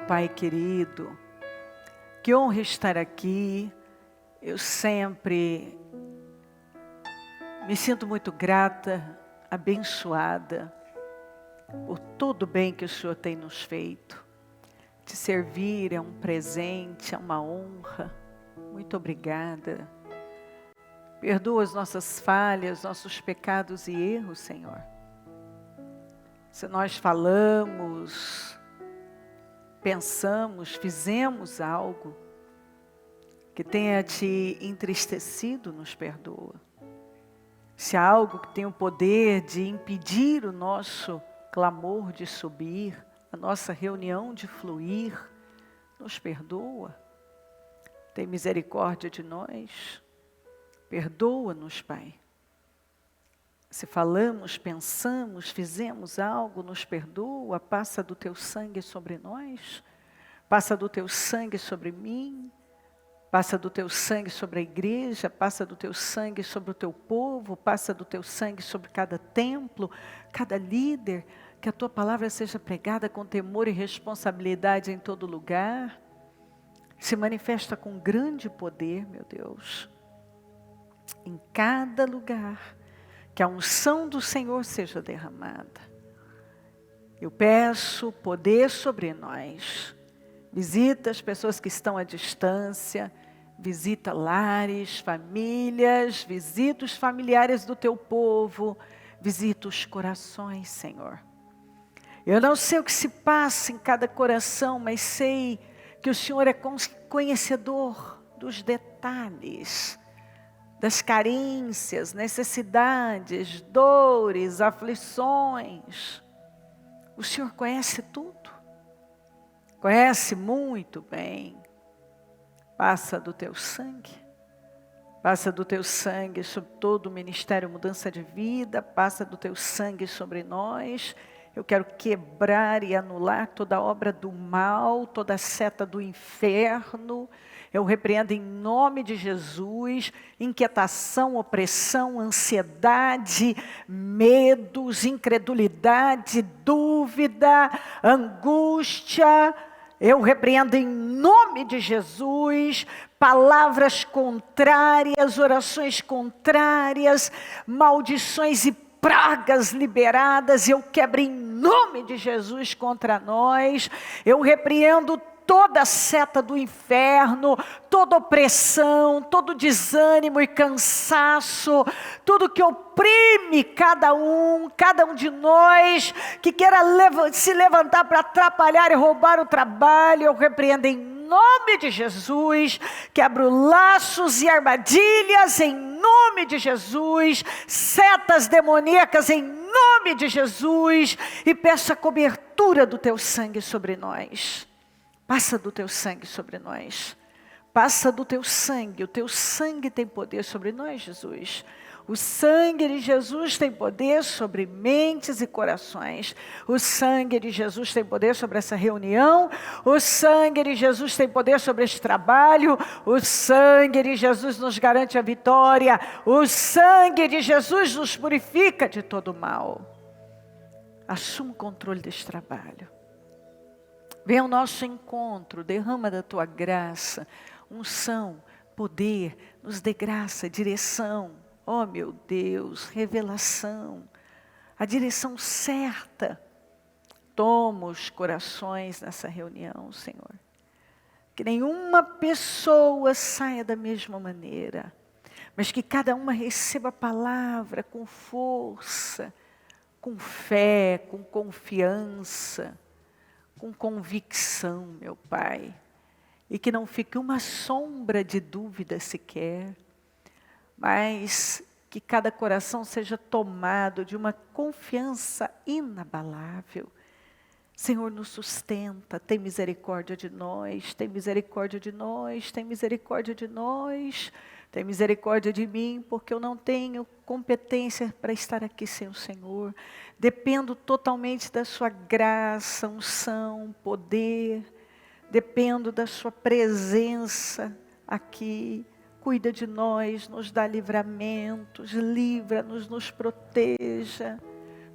Pai querido, que honra estar aqui. Eu sempre me sinto muito grata, abençoada por todo o bem que o Senhor tem nos feito. Te servir é um presente, é uma honra. Muito obrigada. Perdoa as nossas falhas, nossos pecados e erros, Senhor. Se nós falamos, pensamos, fizemos algo que tenha te entristecido, nos perdoa. Se há algo que tem o poder de impedir o nosso clamor de subir, a nossa reunião de fluir, nos perdoa. Tem misericórdia de nós. Perdoa-nos, Pai. Se falamos, pensamos, fizemos algo, nos perdoa, passa do teu sangue sobre nós, passa do teu sangue sobre mim, passa do teu sangue sobre a igreja, passa do teu sangue sobre o teu povo, passa do teu sangue sobre cada templo, cada líder, que a tua palavra seja pregada com temor e responsabilidade em todo lugar, se manifesta com grande poder, meu Deus, em cada lugar, que a unção do Senhor seja derramada. Eu peço poder sobre nós. Visita as pessoas que estão à distância, visita lares, famílias, visita os familiares do teu povo, visita os corações, Senhor. Eu não sei o que se passa em cada coração, mas sei que o Senhor é conhecedor dos detalhes, das carências, necessidades, dores, aflições. O Senhor conhece tudo, conhece muito bem. Passa do teu sangue sobre todo o ministério Mudança de Vida, passa do teu sangue sobre nós. Eu quero quebrar e anular toda obra do mal, toda seta do inferno. Eu repreendo em nome de Jesus, inquietação, opressão, ansiedade, medos, incredulidade, dúvida, angústia. Eu repreendo em nome de Jesus, palavras contrárias, orações contrárias, maldições e pragas liberadas, eu quebro em nome de Jesus contra nós. Eu repreendo toda seta do inferno, toda opressão, todo desânimo e cansaço, tudo que oprime cada um de nós, que queira se levantar para atrapalhar e roubar o trabalho, eu repreendo em nome de Jesus, quebro laços e armadilhas em nome de Jesus, setas demoníacas em nome de Jesus, e peço a cobertura do teu sangue sobre nós. Passa do teu sangue sobre nós. Passa do teu sangue. O teu sangue tem poder sobre nós, Jesus. O sangue de Jesus tem poder sobre mentes e corações. O sangue de Jesus tem poder sobre essa reunião. O sangue de Jesus tem poder sobre este trabalho. O sangue de Jesus nos garante a vitória. O sangue de Jesus nos purifica de todo mal. Assuma o controle deste trabalho. Vem ao nosso encontro, derrama da tua graça, unção, poder, nos dê graça, direção. Oh meu Deus, revelação, a direção certa. Toma os corações nessa reunião, Senhor. Que nenhuma pessoa saia da mesma maneira, mas que cada uma receba a palavra com força, com fé, com confiança, com convicção, meu Pai, e que não fique uma sombra de dúvida sequer, mas que cada coração seja tomado de uma confiança inabalável. Senhor, nos sustenta, tem misericórdia de nós, tem misericórdia de nós, tem misericórdia de nós, tem misericórdia de mim, porque eu não tenho competência para estar aqui sem o Senhor. Dependo totalmente da sua graça, unção, poder. Dependo da sua presença aqui. Cuida de nós, nos dá livramentos, livra-nos, nos proteja,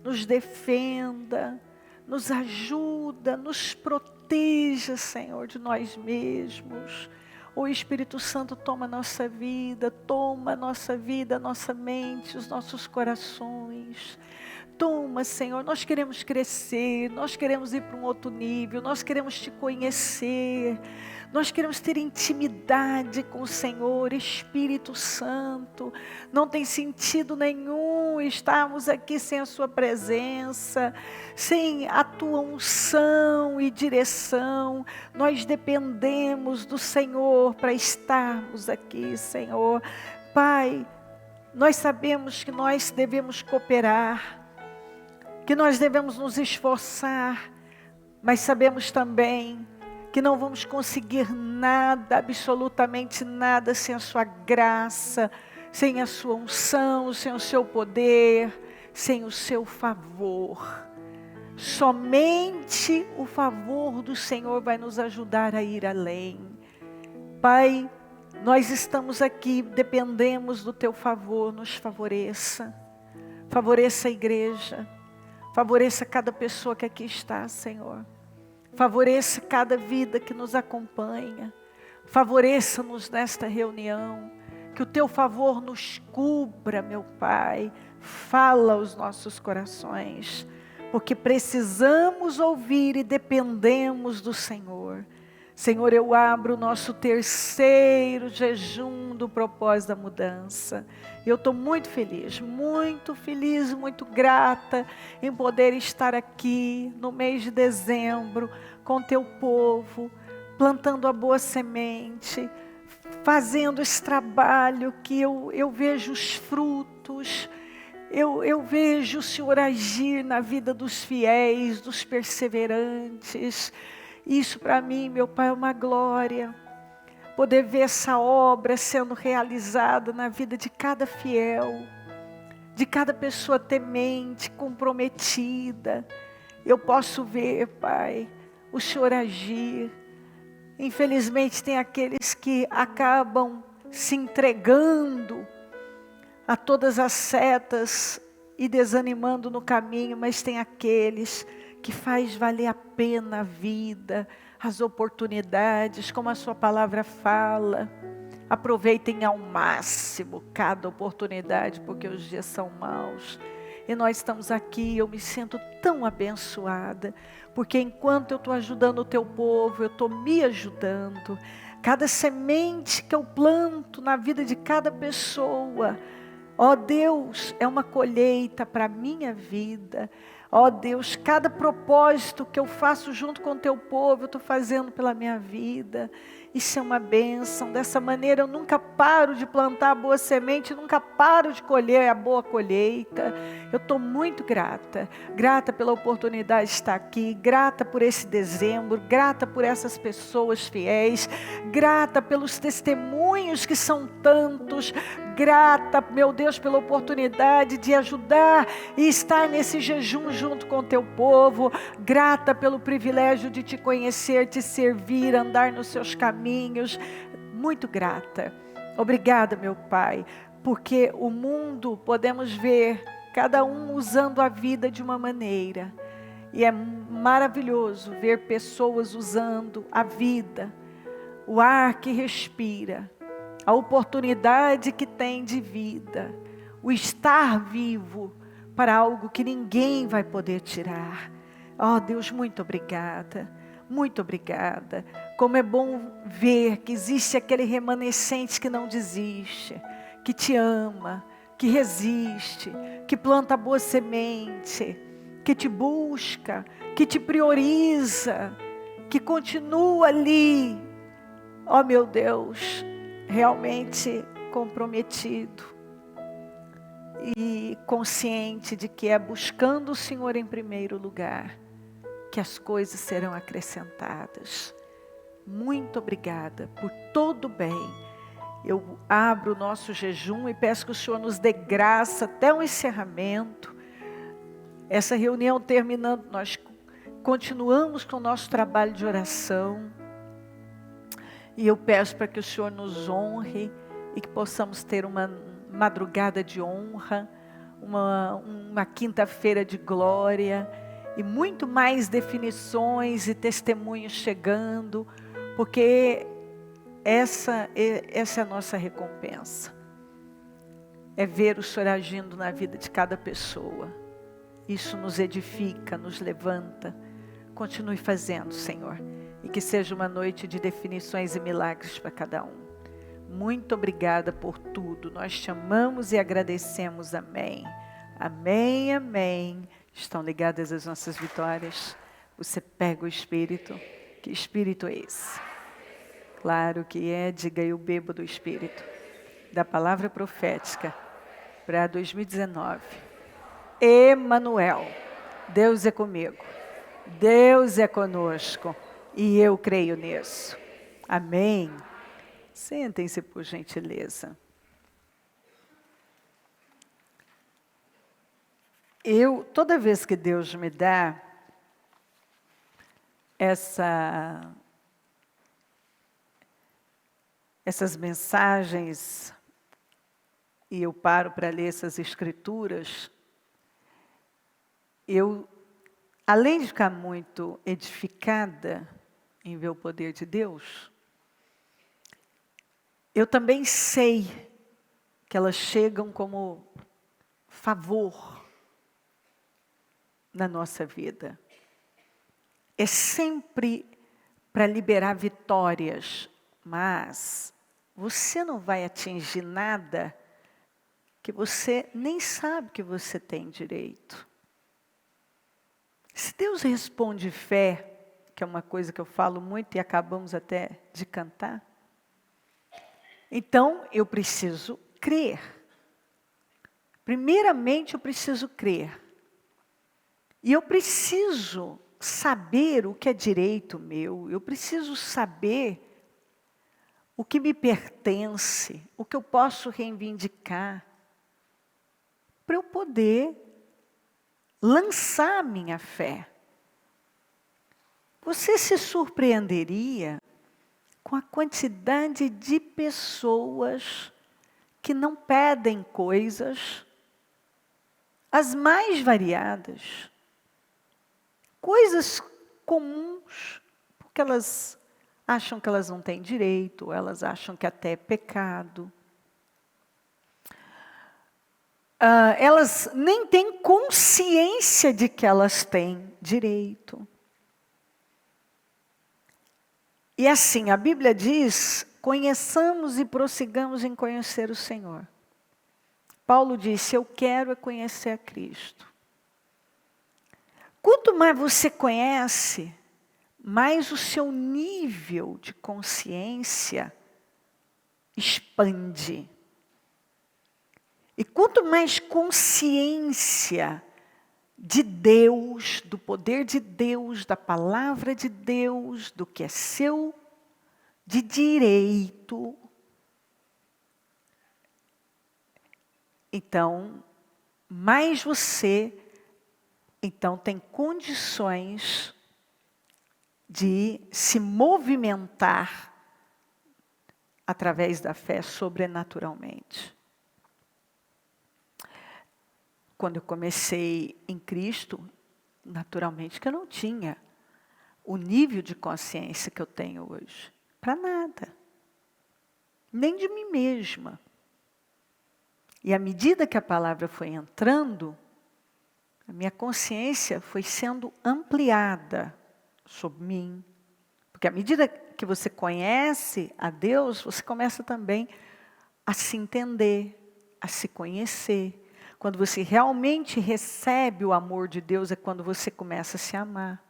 nos defenda, nos ajuda, nos proteja. proteja, Senhor, de nós mesmos. O Espírito Santo toma a nossa vida, nossa mente, os nossos corações. Toma, Senhor, nós queremos crescer, nós queremos ir para um outro nível, nós queremos te conhecer, nós queremos ter intimidade com o Senhor, Espírito Santo. Não tem sentido nenhum estarmos aqui sem a sua presença, sem a tua unção e direção. Nós dependemos do Senhor para estarmos aqui, Senhor. Pai, nós sabemos que nós devemos cooperar, que nós devemos nos esforçar, mas sabemos também que não vamos conseguir nada, absolutamente nada, sem a sua graça, sem a sua unção, sem o seu poder, sem o seu favor. Somente o favor do Senhor vai nos ajudar a ir além. Pai, nós estamos aqui, dependemos do teu favor, nos favoreça. Favoreça a igreja. Favoreça cada pessoa que aqui está, Senhor. Favoreça cada vida que nos acompanha. Favoreça-nos nesta reunião. Que o teu favor nos cubra, meu Pai. Fala aos nossos corações. Porque precisamos ouvir e dependemos do Senhor. Senhor, eu abro o nosso terceiro jejum do propósito da mudança. Eu estou muito feliz, muito grata em poder estar aqui no mês de dezembro com teu povo, plantando a boa semente, fazendo esse trabalho que eu vejo os frutos, eu vejo o Senhor agir na vida dos fiéis, dos perseverantes. Isso para mim, meu Pai, é uma glória. Poder ver essa obra sendo realizada na vida de cada fiel, de cada pessoa temente, comprometida. Eu posso ver, Pai, o Senhor agir. Infelizmente tem aqueles que acabam se entregando a todas as setas e desanimando no caminho, mas tem aqueles que faz valer a pena a vida, as oportunidades, como a sua palavra fala. Aproveitem ao máximo cada oportunidade, porque os dias são maus. E nós estamos aqui, eu me sinto tão abençoada, porque enquanto eu estou ajudando o teu povo, eu estou me ajudando. Cada semente que eu planto na vida de cada pessoa, ó Deus, é uma colheita para a minha vida. Ó Deus, cada propósito que eu faço junto com o teu povo, eu estou fazendo pela minha vida. Isso é uma bênção. Dessa maneira eu nunca paro de plantar a boa semente, nunca paro de colher a boa colheita. Eu estou muito grata. Grata pela oportunidade de estar aqui, grata por esse dezembro, grata por essas pessoas fiéis, grata pelos testemunhos que são tantos, grata, meu Deus, pela oportunidade de ajudar e estar nesse jejum junto com o teu povo, grata pelo privilégio de te conhecer, te servir, andar nos seus caminhos, muito grata. Obrigada, meu Pai, porque o mundo, podemos ver, cada um usando a vida de uma maneira, e é maravilhoso ver pessoas usando a vida, o ar que respira, a oportunidade que tem de vida, o estar vivo, para algo que ninguém vai poder tirar. Oh Deus, muito obrigada, muito obrigada. Como é bom ver que existe aquele remanescente que não desiste, que te ama, que resiste, que planta boa semente, que te busca, que te prioriza, que continua ali, oh meu Deus, realmente comprometido e consciente de que é buscando o Senhor em primeiro lugar que as coisas serão acrescentadas. Muito obrigada por todo o bem. Eu abro o nosso jejum e peço que o Senhor nos dê graça até o encerramento. Essa reunião terminando, nós continuamos com o nosso trabalho de oração. E eu peço para que o Senhor nos honre e que possamos ter uma madrugada de honra, uma quinta-feira de glória, e muito mais definições e testemunhos chegando, porque essa é a nossa recompensa. É ver o Senhor agindo na vida de cada pessoa. Isso nos edifica, nos levanta. Continue fazendo, Senhor. E que seja uma noite de definições e milagres para cada um. Muito obrigada por tudo. Nós te amamos e agradecemos. Amém. Amém, amém. Estão ligadas as nossas vitórias? Você pega o Espírito. Que Espírito é esse? Claro que é. Diga, eu bebo do Espírito. Da palavra profética para 2019. Emanuel. Deus é comigo. Deus é conosco. E eu creio nisso. Amém. Sentem-se, por gentileza. Toda vez que Deus me dá essas mensagens, e eu paro para ler essas escrituras, além de ficar muito edificada em ver o poder de Deus, eu também sei que elas chegam como favor na nossa vida. É sempre para liberar vitórias, mas você não vai atingir nada que você nem sabe que você tem direito. Se Deus responde fé, que é uma coisa que eu falo muito e acabamos até de cantar, então eu preciso crer. Primeiramente eu preciso crer. E eu preciso saber o que é direito meu, eu preciso saber o que me pertence, o que eu posso reivindicar, para eu poder lançar a minha fé. Você se surpreenderia com a quantidade de pessoas que não pedem coisas, as mais variadas, coisas comuns, porque elas acham que elas não têm direito, elas acham que até é pecado. Elas nem têm consciência de que elas têm direito. E assim, a Bíblia diz, conheçamos e prossigamos em conhecer o Senhor. Paulo disse, eu quero é conhecer a Cristo. Quanto mais você conhece, mais o seu nível de consciência expande. E quanto mais consciência de Deus, do poder de Deus, da palavra de Deus, do que é seu de direito, então, mais você, então, tem condições de se movimentar através da fé sobrenaturalmente. Quando eu comecei em Cristo, naturalmente que eu não tinha o nível de consciência que eu tenho hoje. Para nada. Nem de mim mesma. E à medida que a palavra foi entrando, a minha consciência foi sendo ampliada sobre mim. Porque à medida que você conhece a Deus, você começa também a se entender, a se conhecer. Quando você realmente recebe o amor de Deus, é quando você começa a se amar.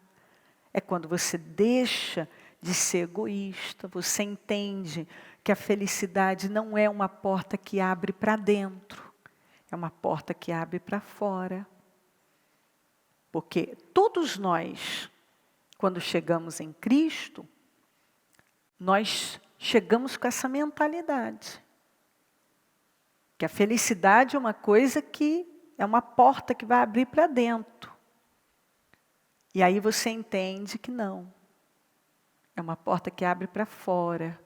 É quando você deixa de ser egoísta, você entende que a felicidade não é uma porta que abre para dentro, é uma porta que abre para fora. Porque todos nós, quando chegamos em Cristo, nós chegamos com essa mentalidade. Que a felicidade é uma coisa que é uma porta que vai abrir para dentro. E aí você entende que não. É uma porta que abre para fora.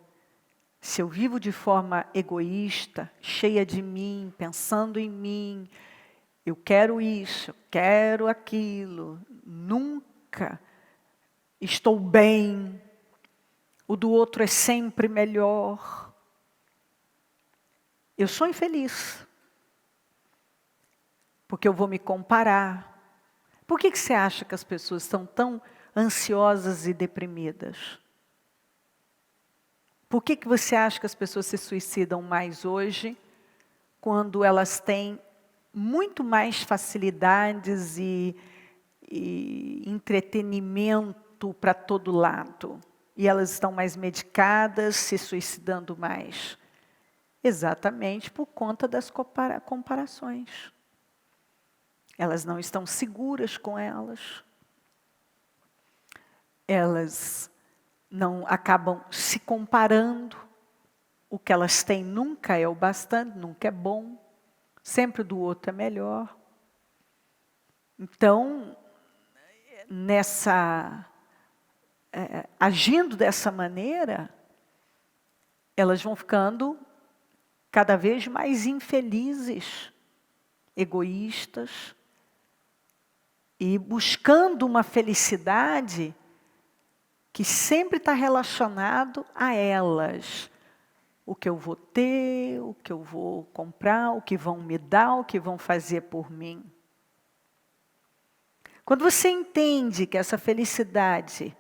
Se eu vivo de forma egoísta, cheia de mim, pensando em mim, Eu quero isso, eu quero aquilo. Nunca estou bem. O do outro é sempre melhor. Eu sou infeliz. Porque eu vou me comparar. Por que você acha que as pessoas estão tão ansiosas e deprimidas? Por que você acha que as pessoas se suicidam mais hoje, quando elas têm muito mais facilidades e entretenimento para todo lado? E elas estão mais medicadas, se suicidando mais? Exatamente por conta das comparações. Elas não estão seguras com elas. Elas não acabam se comparando. O que elas têm nunca é o bastante, nunca é bom. Sempre do outro é melhor. Então, agindo dessa maneira, elas vão ficando cada vez mais infelizes, egoístas, e buscando uma felicidade que sempre está relacionado a elas. O que eu vou ter, o que eu vou comprar, o que vão me dar, o que vão fazer por mim. Quando você entende que essa felicidade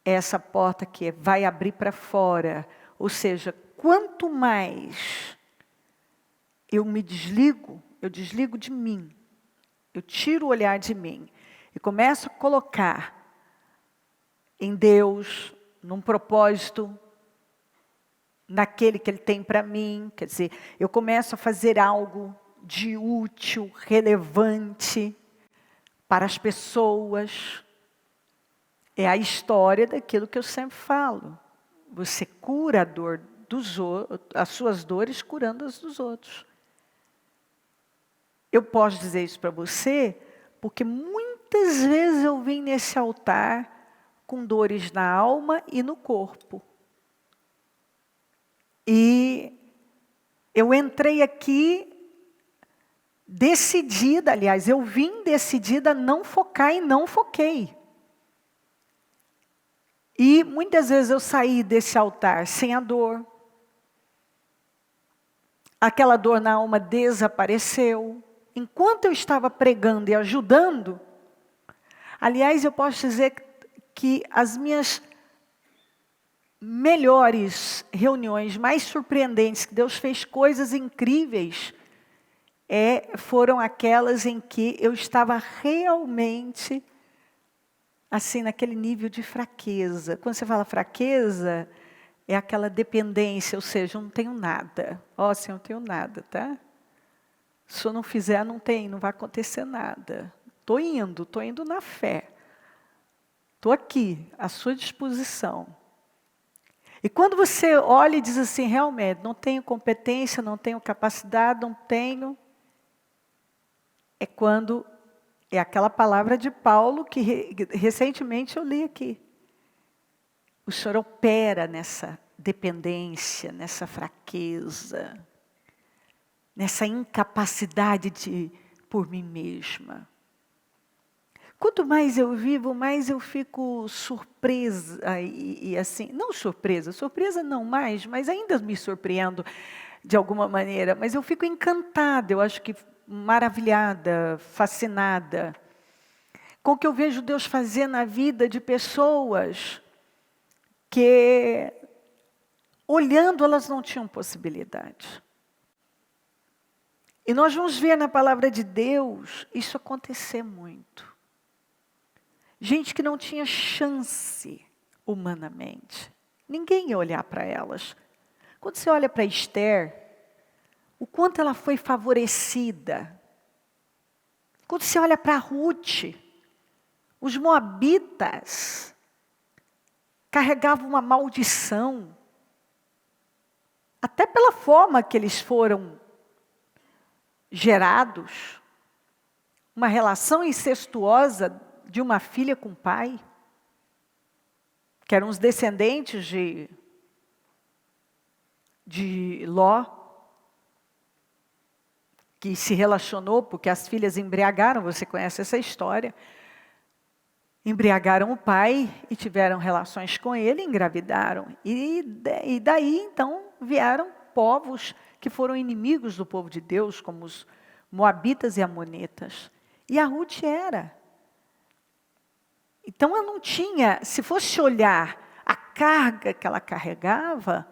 é essa porta que vai abrir para fora, ou seja, quanto mais eu me desligo, eu desligo de mim, eu tiro o olhar de mim e começo a colocar em Deus, num propósito, naquele que Ele tem para mim, quer dizer, eu começo a fazer algo de útil, relevante para as pessoas. É a história daquilo que eu sempre falo. Você cura a dor dos outros, as suas dores curando as dos outros. Eu posso dizer isso para você, porque muitas vezes eu vim nesse altar com dores na alma e no corpo. E eu entrei aqui decidida, aliás, eu vim decidida a não focar e não foquei. E muitas vezes eu saí desse altar sem a dor. Aquela dor na alma desapareceu. Enquanto eu estava pregando e ajudando, aliás, eu posso dizer que as minhas melhores reuniões, mais surpreendentes, que Deus fez coisas incríveis, foram aquelas em que eu estava realmente assim, naquele nível de fraqueza. Quando você fala fraqueza, é aquela dependência, ou seja, eu não tenho nada. Ó, assim, eu não tenho nada, tá? Se eu não fizer, não vai acontecer nada. Estou indo na fé. Estou aqui, à sua disposição. E quando você olha e diz assim, realmente, não tenho competência, não tenho capacidade, não tenho, é quando é aquela palavra de Paulo que recentemente eu li aqui. O Senhor opera nessa dependência, nessa fraqueza, nessa incapacidade de por mim mesma. Quanto mais eu vivo, mais eu fico surpresa e assim, não surpresa não mais, mas ainda me surpreendo de alguma maneira, mas eu fico encantada, eu acho que maravilhada, fascinada, com o que eu vejo Deus fazer na vida de pessoas que, olhando, elas não tinham possibilidade. E nós vamos ver na palavra de Deus isso acontecer muito. Gente que não tinha chance humanamente. Ninguém ia olhar para elas. Quando você olha para Esther, o quanto ela foi favorecida. Quando você olha para Ruth, os moabitas carregavam uma maldição. Até pela forma que eles foram gerados. Uma relação incestuosa de uma filha com o pai, que eram os descendentes de Ló. que se relacionou, porque as filhas embriagaram, você conhece essa história, embriagaram o pai e tiveram relações com ele, engravidaram. E daí, então, vieram povos que foram inimigos do povo de Deus, como os moabitas e amonitas. E a Ruth era. Então, ela não tinha, se fosse olhar a carga que ela carregava,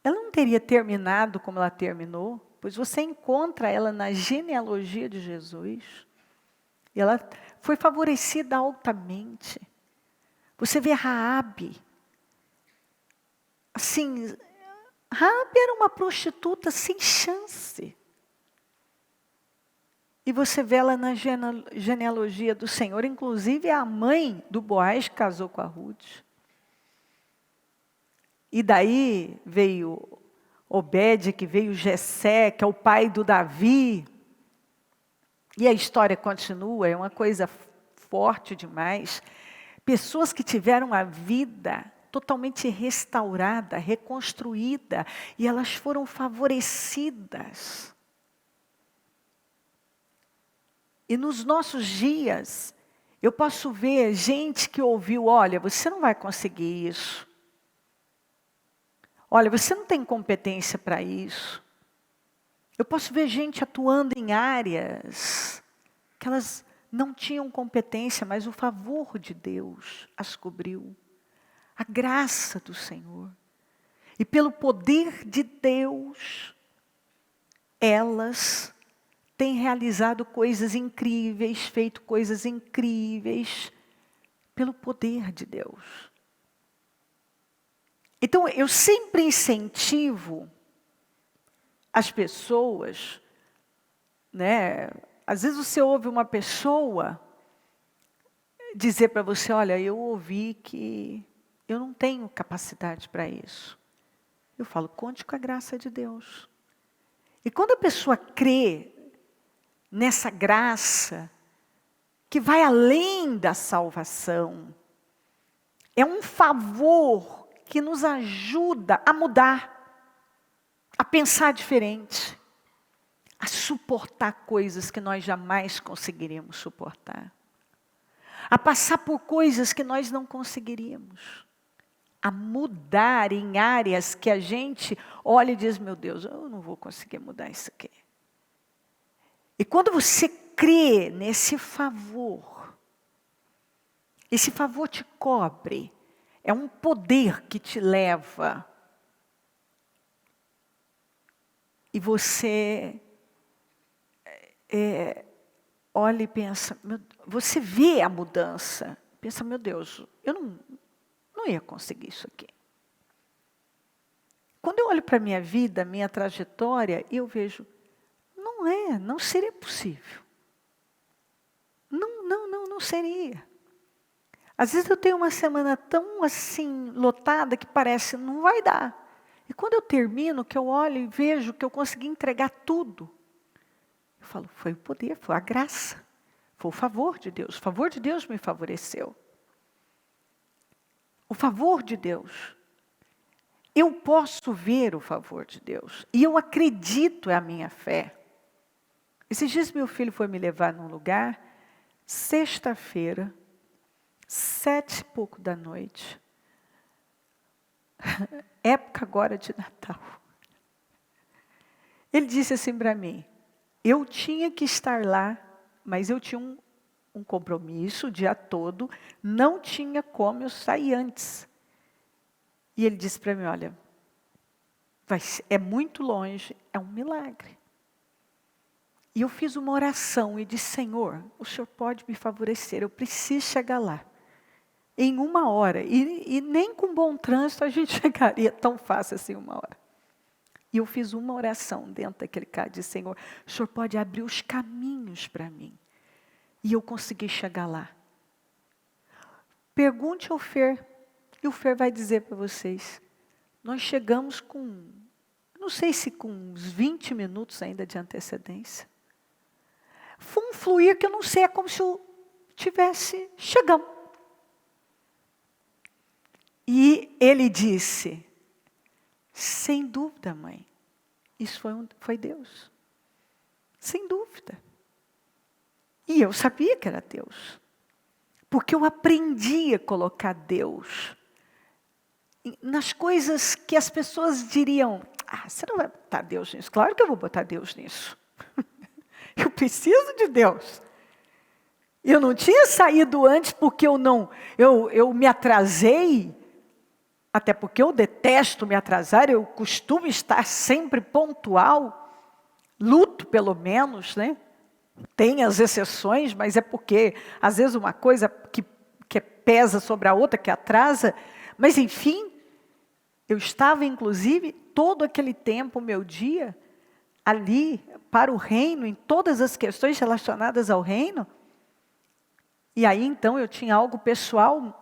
ela não teria terminado como ela terminou, pois você encontra ela na genealogia de Jesus. E ela foi favorecida altamente. Você vê Raabe. Assim, Raabe era uma prostituta sem chance. E você vê ela na genealogia do Senhor. Inclusive, a mãe do Boaz casou com a Ruth. E daí veio Obed, que veio Jessé, que é o pai do Davi. E a história continua, é uma coisa forte demais. Pessoas que tiveram a vida totalmente restaurada, reconstruída, e elas foram favorecidas. E nos nossos dias, eu posso ver gente que ouviu, olha, você não vai conseguir isso. Olha, você não tem competência para isso. Eu posso ver gente atuando em áreas que elas não tinham competência, mas o favor de Deus as cobriu. A graça do Senhor. E pelo poder de Deus, elas têm realizado coisas incríveis, feito coisas incríveis, pelo poder de Deus. Então, eu sempre incentivo as pessoas, né? Às vezes você ouve uma pessoa dizer para você, olha, eu ouvi que eu não tenho capacidade para isso. Eu falo, conte com a graça de Deus. E quando a pessoa crê nessa graça, que vai além da salvação, é um favor que nos ajuda a mudar, a pensar diferente, a suportar coisas que nós jamais conseguiríamos suportar, a passar por coisas que nós não conseguiríamos, a mudar em áreas que a gente olha e diz, meu Deus, eu não vou conseguir mudar isso aqui. E quando você crê nesse favor, esse favor te cobre, é um poder que te leva. E você olha e pensa, você vê a mudança, pensa, meu Deus, eu não ia conseguir isso aqui. Quando eu olho para a minha vida, minha trajetória, eu vejo, não seria possível. Não seria. Às vezes eu tenho uma semana tão assim, lotada, que parece, não vai dar. E quando eu termino, que eu olho e vejo que eu consegui entregar tudo, eu falo, foi o poder, foi a graça, foi o favor de Deus. O favor de Deus me favoreceu. O favor de Deus. Eu posso ver o favor de Deus. E eu acredito, é a minha fé. Esses dias meu filho foi me levar num lugar, sexta-feira, 7h pouco da noite. Época agora de Natal. Ele disse assim para mim, eu tinha que estar lá, mas eu tinha um compromisso o dia todo, não tinha como eu sair antes. E ele disse para mim, olha, é muito longe, é um milagre. E eu fiz uma oração e disse, Senhor, o Senhor pode me favorecer, eu preciso chegar lá. Em 1 hora, e nem com bom trânsito a gente chegaria tão fácil assim 1 hora. E eu fiz uma oração dentro daquele carro, disse, Senhor, o Senhor pode abrir os caminhos para mim. E eu consegui chegar lá. Pergunte ao Fer, e o Fer vai dizer para vocês, nós chegamos com, não sei se com uns 20 minutos ainda de antecedência. Foi um fluir que eu não sei, é como se eu tivesse chegando. E ele disse, sem dúvida, mãe, isso foi Deus. Sem dúvida. E eu sabia que era Deus. Porque eu aprendi a colocar Deus nas coisas que as pessoas diriam, você não vai botar Deus nisso? Claro que eu vou botar Deus nisso. Eu preciso de Deus. Eu não tinha saído antes porque eu me atrasei, até porque eu detesto me atrasar, eu costumo estar sempre pontual, luto pelo menos, né? Tem as exceções, mas é porque às vezes uma coisa que pesa sobre a outra, que atrasa, mas enfim, eu estava inclusive todo aquele tempo, meu dia, ali para o reino, em todas as questões relacionadas ao reino. E aí então eu tinha algo pessoal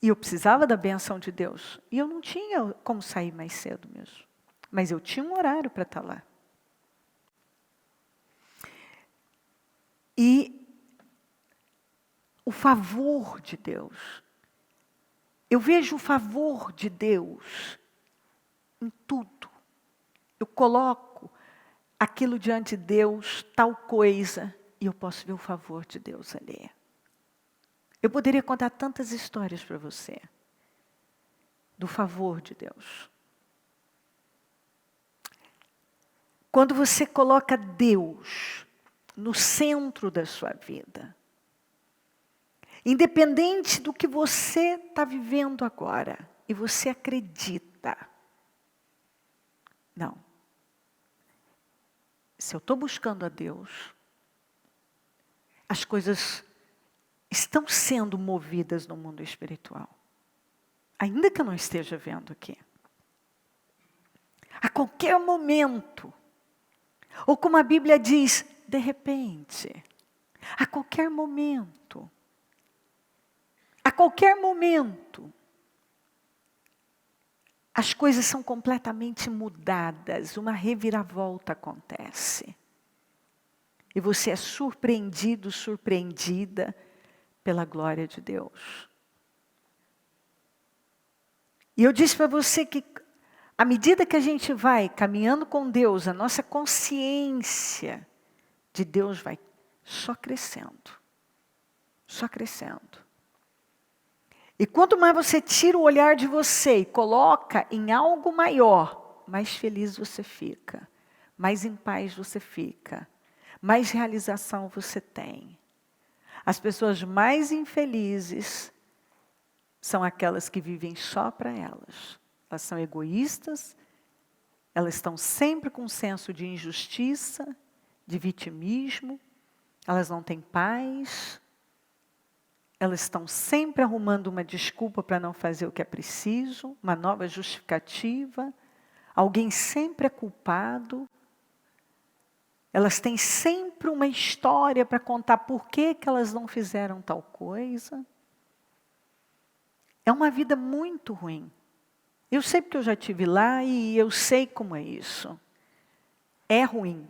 e eu precisava da benção de Deus. E eu não tinha como sair mais cedo mesmo. Mas eu tinha um horário para estar lá. E o favor de Deus. Eu vejo o favor de Deus em tudo. Eu coloco aquilo diante de Deus, tal coisa, e eu posso ver o favor de Deus ali. Eu poderia contar tantas histórias para você, do favor de Deus. Quando você coloca Deus no centro da sua vida, independente do que você está vivendo agora, e você acredita, não. Se eu estou buscando a Deus, as coisas estão sendo movidas no mundo espiritual. Ainda que eu não esteja vendo aqui. A qualquer momento. Ou como a Bíblia diz, de repente. A qualquer momento. A qualquer momento. As coisas são completamente mudadas. Uma reviravolta acontece. E você é surpreendido, surpreendida pela glória de Deus. E eu disse para você que, à medida que a gente vai caminhando com Deus, a nossa consciência de Deus vai só crescendo. Só crescendo. E quanto mais você tira o olhar de você e coloca em algo maior, mais feliz você fica. Mais em paz você fica. Mais realização você tem. As pessoas mais infelizes são aquelas que vivem só para elas. Elas são egoístas, elas estão sempre com um senso de injustiça, de vitimismo, elas não têm paz, elas estão sempre arrumando uma desculpa para não fazer o que é preciso, uma nova justificativa, alguém sempre é culpado. Elas têm sempre uma história para contar por que elas não fizeram tal coisa. É uma vida muito ruim. Eu sei porque eu já estive lá e eu sei como é isso. É ruim.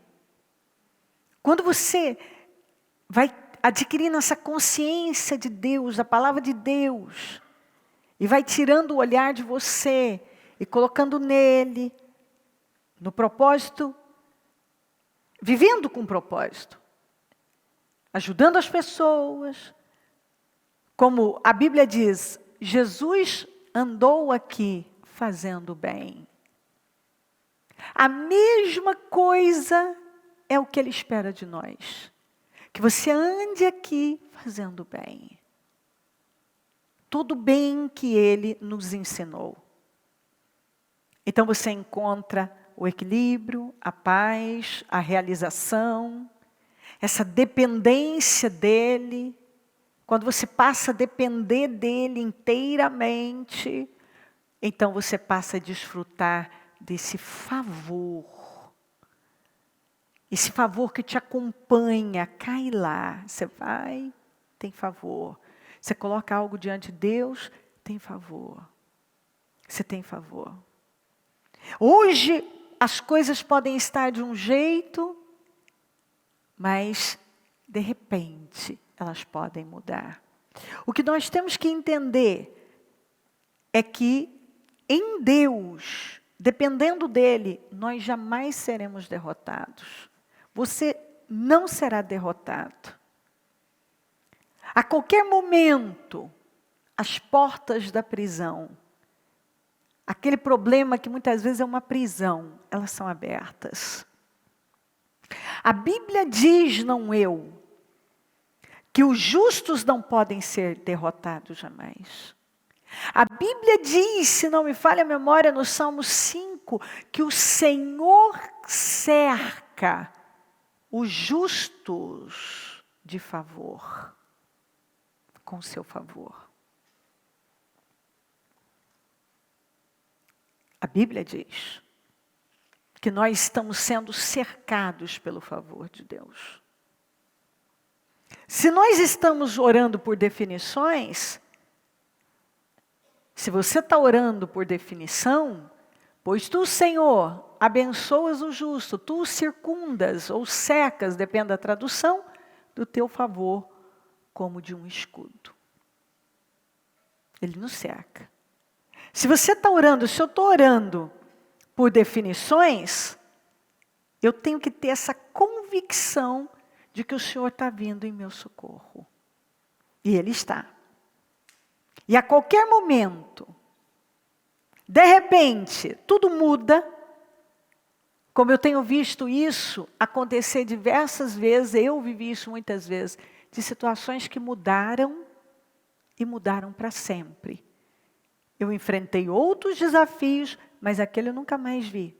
Quando você vai adquirindo essa consciência de Deus, da palavra de Deus, e vai tirando o olhar de você e colocando nele, no propósito, vivendo com propósito, ajudando as pessoas. Como a Bíblia diz, Jesus andou aqui fazendo bem. A mesma coisa é o que Ele espera de nós. Que você ande aqui fazendo bem. Todo bem que Ele nos ensinou. Então você encontra o equilíbrio, a paz, a realização, essa dependência dEle. Quando você passa a depender dEle inteiramente, então você passa a desfrutar desse favor. Esse favor que te acompanha, cai lá. Você vai, tem favor. Você coloca algo diante de Deus, tem favor. Você tem favor. Hoje, as coisas podem estar de um jeito, mas, de repente, elas podem mudar. O que nós temos que entender é que, em Deus, dependendo dEle, nós jamais seremos derrotados. Você não será derrotado. A qualquer momento, as portas da prisão, aquele problema que muitas vezes é uma prisão, elas são abertas. A Bíblia diz, não eu, que os justos não podem ser derrotados jamais. A Bíblia diz, se não me falha a memória, no Salmo 5, que o Senhor cerca os justos de favor, com seu favor. A Bíblia diz que nós estamos sendo cercados pelo favor de Deus. Se nós estamos orando por definições, se você está orando por definição, pois tu, Senhor, abençoas o justo, tu o circundas ou cercas, depende da tradução, do teu favor, como de um escudo. Ele nos cerca. Se você está orando, se eu estou orando por definições, eu tenho que ter essa convicção de que o Senhor está vindo em meu socorro. E Ele está. E a qualquer momento, de repente, tudo muda, como eu tenho visto isso acontecer diversas vezes, eu vivi isso muitas vezes, de situações que mudaram e mudaram para sempre. Eu enfrentei outros desafios, mas aquele eu nunca mais vi.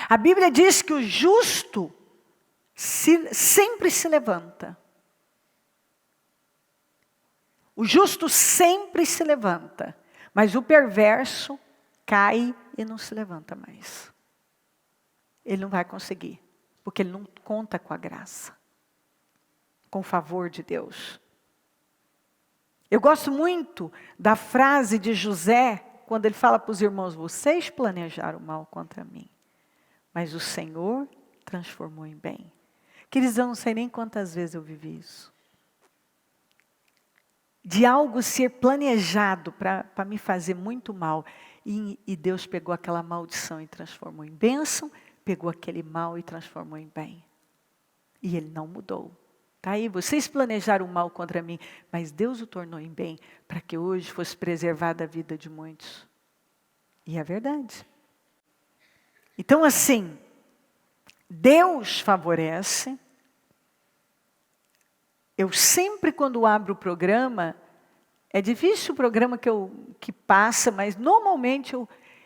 A Bíblia diz que o justo sempre se levanta. O justo sempre se levanta, mas o perverso cai e não se levanta mais. Ele não vai conseguir, porque ele não conta com a graça, com o favor de Deus. Eu gosto muito da frase de José, quando ele fala para os irmãos, vocês planejaram mal contra mim, mas o Senhor transformou em bem. Queridos, eu não sei nem quantas vezes eu vivi isso. De algo ser planejado para me fazer muito mal. E Deus pegou aquela maldição e transformou em bênção, pegou aquele mal e transformou em bem. E Ele não mudou. Está aí, vocês planejaram mal contra mim, mas Deus o tornou em bem, para que hoje fosse preservada a vida de muitos. E é verdade. Então assim, Deus favorece. Eu sempre, quando abro o programa, é difícil o programa que passa, mas normalmente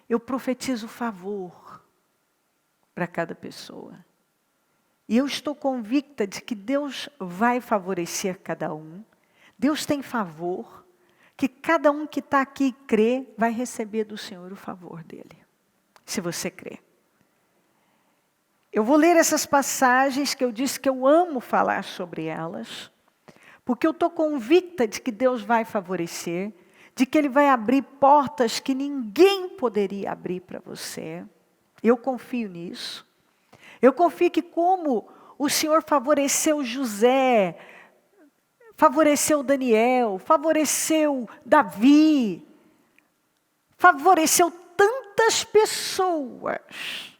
eu profetizo favor para cada pessoa. E eu estou convicta de que Deus vai favorecer cada um. Deus tem favor, que cada um que está aqui e crê, vai receber do Senhor o favor dele. Se você crê. Eu vou ler essas passagens que eu disse que eu amo falar sobre elas. Porque eu estou convicta de que Deus vai favorecer, de que Ele vai abrir portas que ninguém poderia abrir para você. Eu confio nisso. Eu confio que como o Senhor favoreceu José, favoreceu Daniel, favoreceu Davi, favoreceu tantas pessoas,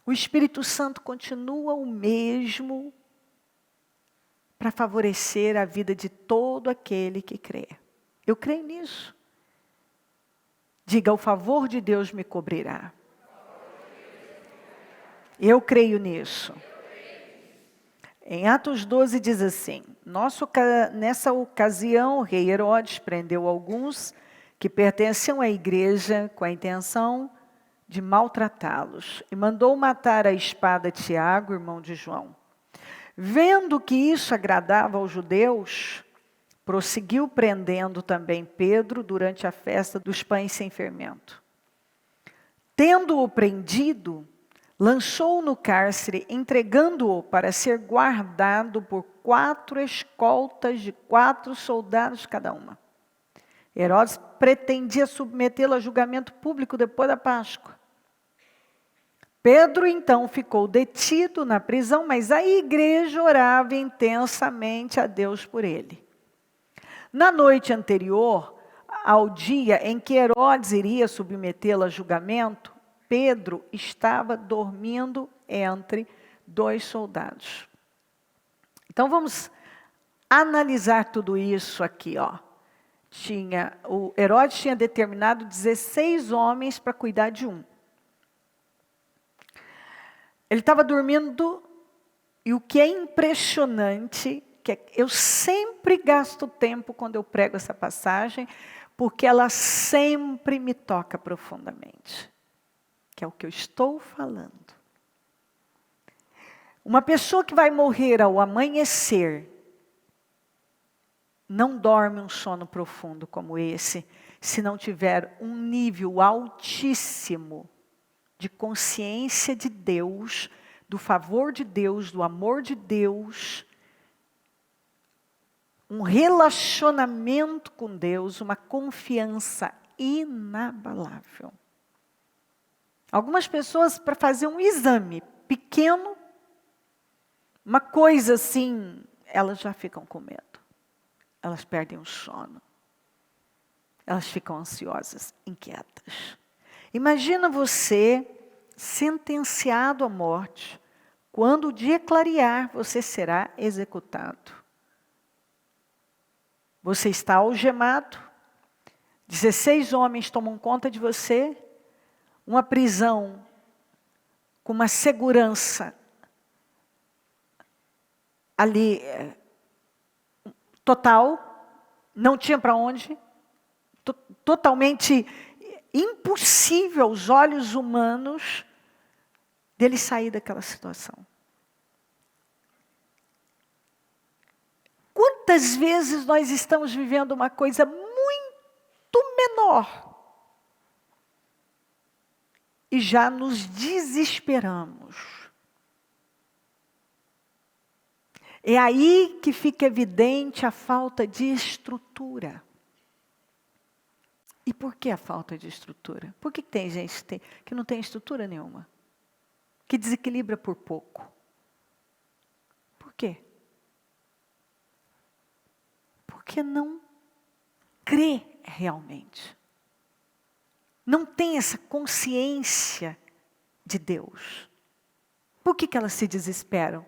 o Espírito Santo continua o mesmo para favorecer a vida de todo aquele que crê. Eu creio nisso. Diga, o favor de Deus me cobrirá. Eu creio nisso. Em Atos 12 diz assim, nessa ocasião o rei Herodes prendeu alguns que pertenciam à igreja com a intenção de maltratá-los e mandou matar à espada Tiago, irmão de João. Vendo que isso agradava aos judeus, prosseguiu prendendo também Pedro durante a festa dos pães sem fermento. Tendo-o prendido, lançou-o no cárcere, entregando-o para ser guardado por 4 escoltas de 4 soldados cada uma. Herodes pretendia submetê-lo a julgamento público depois da Páscoa. Pedro então ficou detido na prisão, mas a igreja orava intensamente a Deus por ele. Na noite anterior ao dia em que Herodes iria submetê-lo a julgamento, Pedro estava dormindo entre 2 soldados. Então vamos analisar tudo isso aqui, ó. O Herodes tinha determinado 16 homens para cuidar de um. Ele estava dormindo, e o que é impressionante, que eu sempre gasto tempo quando eu prego essa passagem, porque ela sempre me toca profundamente, que é o que eu estou falando. Uma pessoa que vai morrer ao amanhecer, não dorme um sono profundo como esse, se não tiver um nível altíssimo de consciência de Deus, do favor de Deus, do amor de Deus, um relacionamento com Deus, uma confiança inabalável. Algumas pessoas, para fazer um exame pequeno, uma coisa assim, elas já ficam com medo. Elas perdem o sono. Elas ficam ansiosas, inquietas. Imagina você sentenciado à morte. Quando o dia clarear, você será executado. Você está algemado. 16 homens tomam conta de você. Uma prisão com uma segurança ali total. Não tinha para onde. Totalmente impossível aos olhos humanos dele sair daquela situação. Quantas vezes nós estamos vivendo uma coisa muito menor e já nos desesperamos? É aí que fica evidente a falta de estrutura. E por que a falta de estrutura? Por que tem gente que não tem estrutura nenhuma? Que desequilibra por pouco? Por quê? Porque não crê realmente. Não tem essa consciência de Deus. Por que elas se desesperam?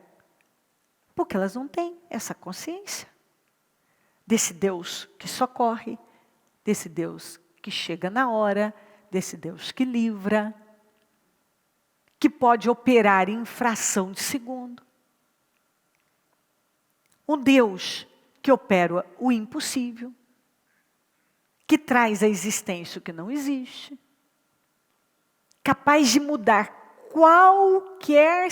Porque elas não têm essa consciência desse Deus que socorre, desse Deus que chega na hora, desse Deus que livra, que pode operar em fração de segundo. Um Deus que opera o impossível, que traz à existência o que não existe, capaz de mudar qualquer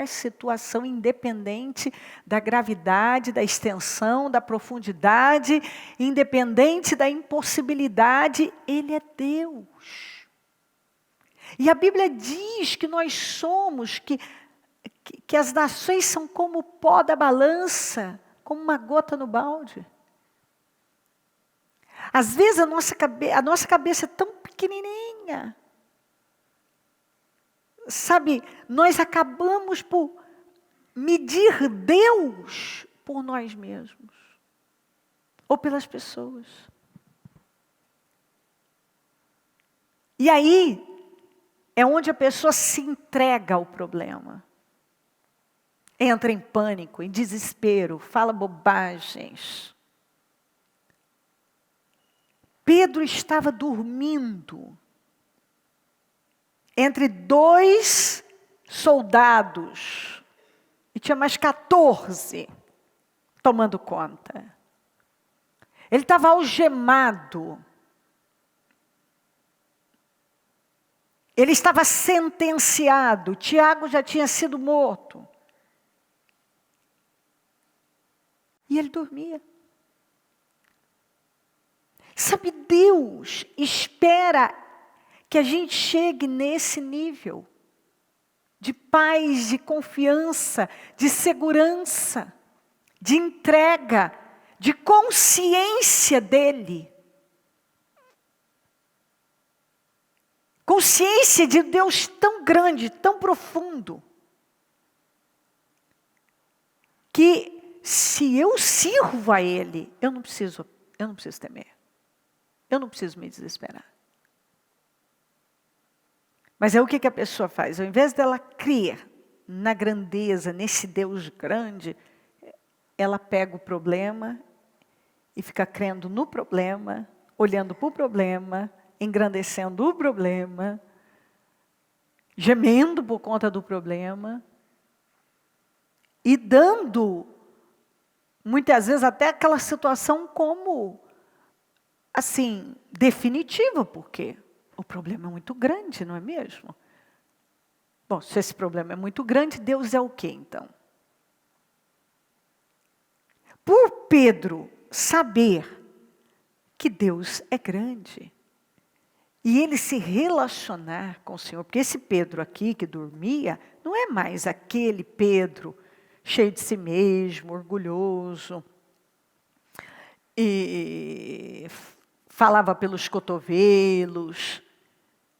situação, independente da gravidade, da extensão, da profundidade, independente da impossibilidade, Ele é Deus. E a Bíblia diz que nós somos, que as nações são como o pó da balança, como uma gota no balde. Às vezes a nossa cabeça é tão pequenininha. Sabe, nós acabamos por medir Deus por nós mesmos. Ou pelas pessoas. E aí é onde a pessoa se entrega ao problema. Entra em pânico, em desespero, fala bobagens. Pedro estava dormindo entre 2 soldados, e tinha mais 14 tomando conta. Ele estava algemado. Ele estava sentenciado. Tiago já tinha sido morto. E ele dormia. Sabe, Deus espera que a gente chegue nesse nível de paz, de confiança, de segurança, de entrega, de consciência dEle. Consciência de Deus tão grande, tão profundo, que se eu sirvo a Ele, eu não preciso temer. eu não preciso me desesperar. Mas é o que a pessoa faz? Ao invés dela crer na grandeza, nesse Deus grande, ela pega o problema e fica crendo no problema, olhando para o problema, engrandecendo o problema, gemendo por conta do problema e dando, muitas vezes, até aquela situação como, assim, definitiva, porque o problema é muito grande, não é mesmo? Bom, se esse problema é muito grande, Deus é o quê, então? Por Pedro saber que Deus é grande, e ele se relacionar com o Senhor, porque esse Pedro aqui que dormia, não é mais aquele Pedro cheio de si mesmo, orgulhoso, e falava pelos cotovelos.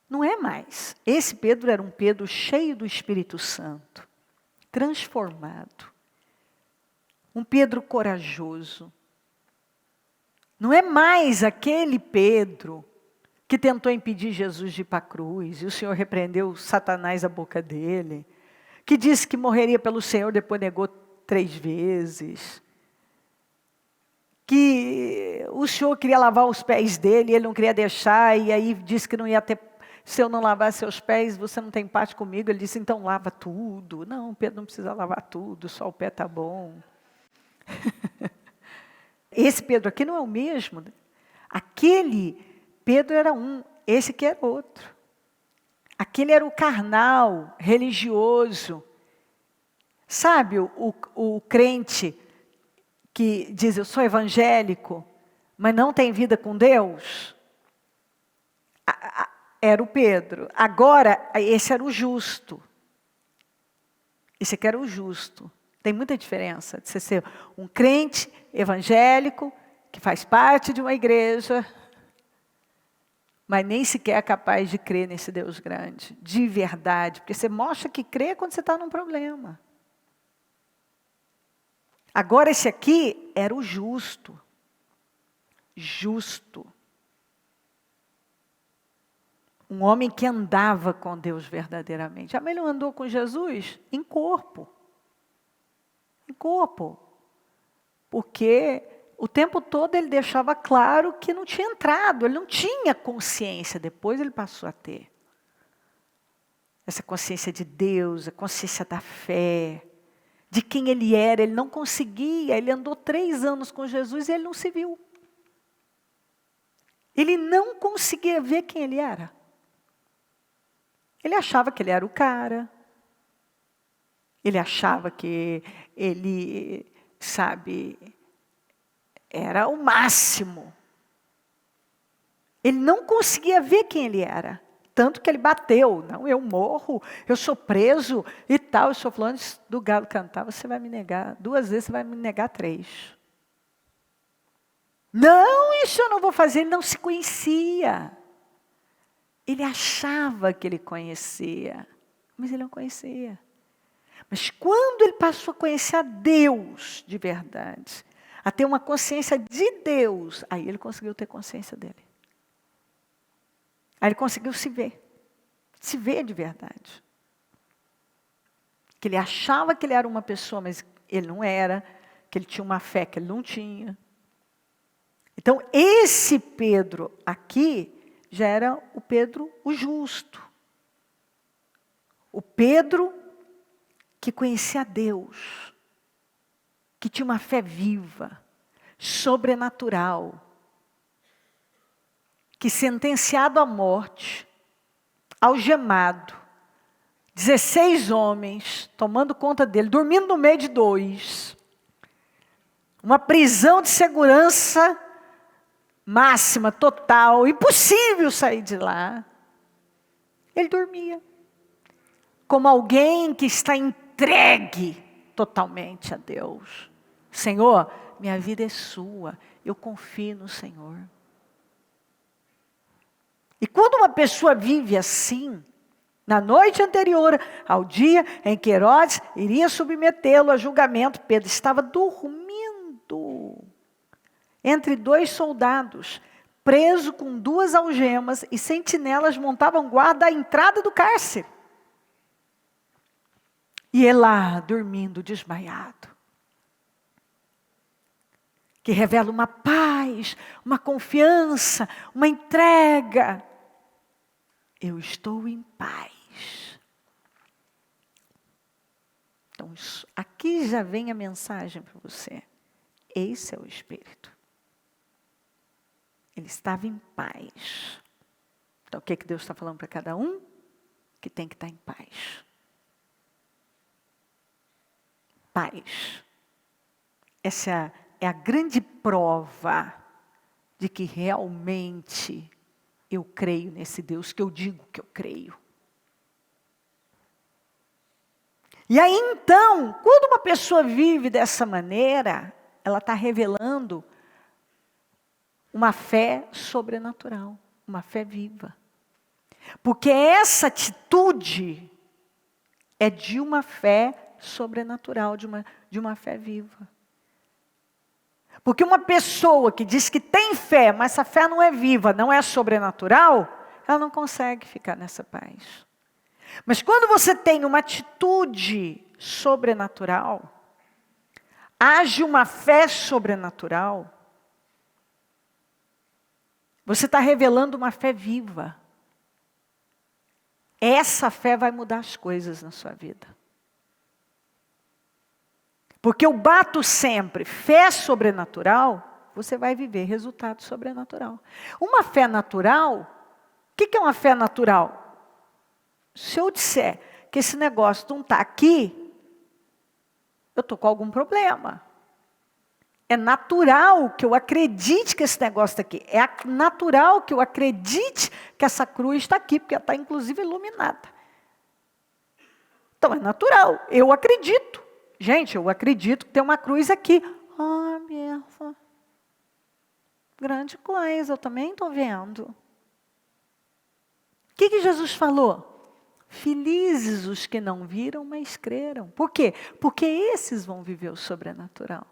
Não é mais. Esse Pedro era um Pedro cheio do Espírito Santo, transformado. Um Pedro corajoso. Não é mais aquele Pedro que tentou impedir Jesus de ir para a cruz, e o Senhor repreendeu Satanás a boca dele, que disse que morreria pelo Senhor, depois negou 3 vezes, que o Senhor queria lavar os pés dele, e ele não queria deixar, e aí disse que não ia ter, se eu não lavar seus pés, você não tem parte comigo. Ele disse, então lava tudo. Não, Pedro não precisa lavar tudo, só o pé está bom. Esse Pedro aqui não é o mesmo. Aquele Pedro era um, esse aqui era outro. Aquele era o carnal, religioso. Sabe o crente que diz, eu sou evangélico, mas não tem vida com Deus? Era o Pedro. Agora, esse era o justo. Esse aqui era o justo. Tem muita diferença de você ser um crente evangélico, que faz parte de uma igreja, mas nem sequer é capaz de crer nesse Deus grande, de verdade. Porque você mostra que crê quando você está num problema. Agora esse aqui era o justo. Justo. Um homem que andava com Deus verdadeiramente. Mas ele andou com Jesus em corpo. Em corpo. Porque o tempo todo ele deixava claro que não tinha entrado, ele não tinha consciência. Depois ele passou a ter. Essa consciência de Deus, a consciência da fé, de quem ele era. Ele não conseguia, ele andou 3 anos com Jesus e ele não se viu. Ele não conseguia ver quem ele era. Ele achava que ele era o cara. Ele achava que ele, sabe, era o máximo. Ele não conseguia ver quem ele era. Tanto que ele bateu. Não, eu morro, eu sou preso e tal. Eu estou falando do galo cantar, você vai me negar 2 vezes, você vai me negar 3. Não, isso eu não vou fazer. Ele não se conhecia. Ele achava que ele conhecia, mas ele não conhecia. Mas quando ele passou a conhecer a Deus de verdade, a ter uma consciência de Deus, aí ele conseguiu ter consciência dele. Aí ele conseguiu se ver de verdade. Que ele achava que ele era uma pessoa, mas ele não era, que ele tinha uma fé que ele não tinha. Então esse Pedro aqui, já era o Pedro o justo. O Pedro que conhecia Deus. Que tinha uma fé viva, sobrenatural. Que sentenciado à morte, algemado, 16 homens tomando conta dele, dormindo no meio de 2. Uma prisão de segurança máxima, total, impossível sair de lá. Ele dormia. Como alguém que está entregue totalmente a Deus. Senhor, minha vida é sua, eu confio no Senhor. E quando uma pessoa vive assim, na noite anterior ao dia em que Herodes iria submetê-lo a julgamento, Pedro estava dormindo entre 2 soldados. preso com 2 algemas, e sentinelas montavam guarda à entrada do cárcere. E ele lá, dormindo, desmaiado. Que revela uma paz, uma confiança, uma entrega. Eu estou em paz. Então, aqui já vem a mensagem para você. Esse é o Espírito. Ele estava em paz. Então, o que Deus está falando para cada um? Que tem que estar em paz. Paz. Essa é a grande prova de que realmente eu creio nesse Deus que eu digo que eu creio. E aí então, quando uma pessoa vive dessa maneira, ela está revelando uma fé sobrenatural, uma fé viva. Porque essa atitude é de uma fé sobrenatural, de uma fé viva. Porque uma pessoa que diz que tem fé, mas essa fé não é viva, não é sobrenatural, ela não consegue ficar nessa paz. Mas quando você tem uma atitude sobrenatural, age uma fé sobrenatural, você está revelando uma fé viva. Essa fé vai mudar as coisas na sua vida. Porque eu bato sempre, fé sobrenatural, você vai viver resultado sobrenatural. Uma fé natural, o que é uma fé natural? Se eu disser que esse negócio não está aqui, eu estou com algum problema. É natural que eu acredite que esse negócio está aqui. É natural que eu acredite que essa cruz está aqui, porque ela está inclusive iluminada. Então é natural, eu acredito. Gente, eu acredito que tem uma cruz aqui. Ah, mesmo. Grande coisa, eu também estou vendo. O que Jesus falou? Felizes os que não viram, mas creram. Por quê? Porque esses vão viver o sobrenatural.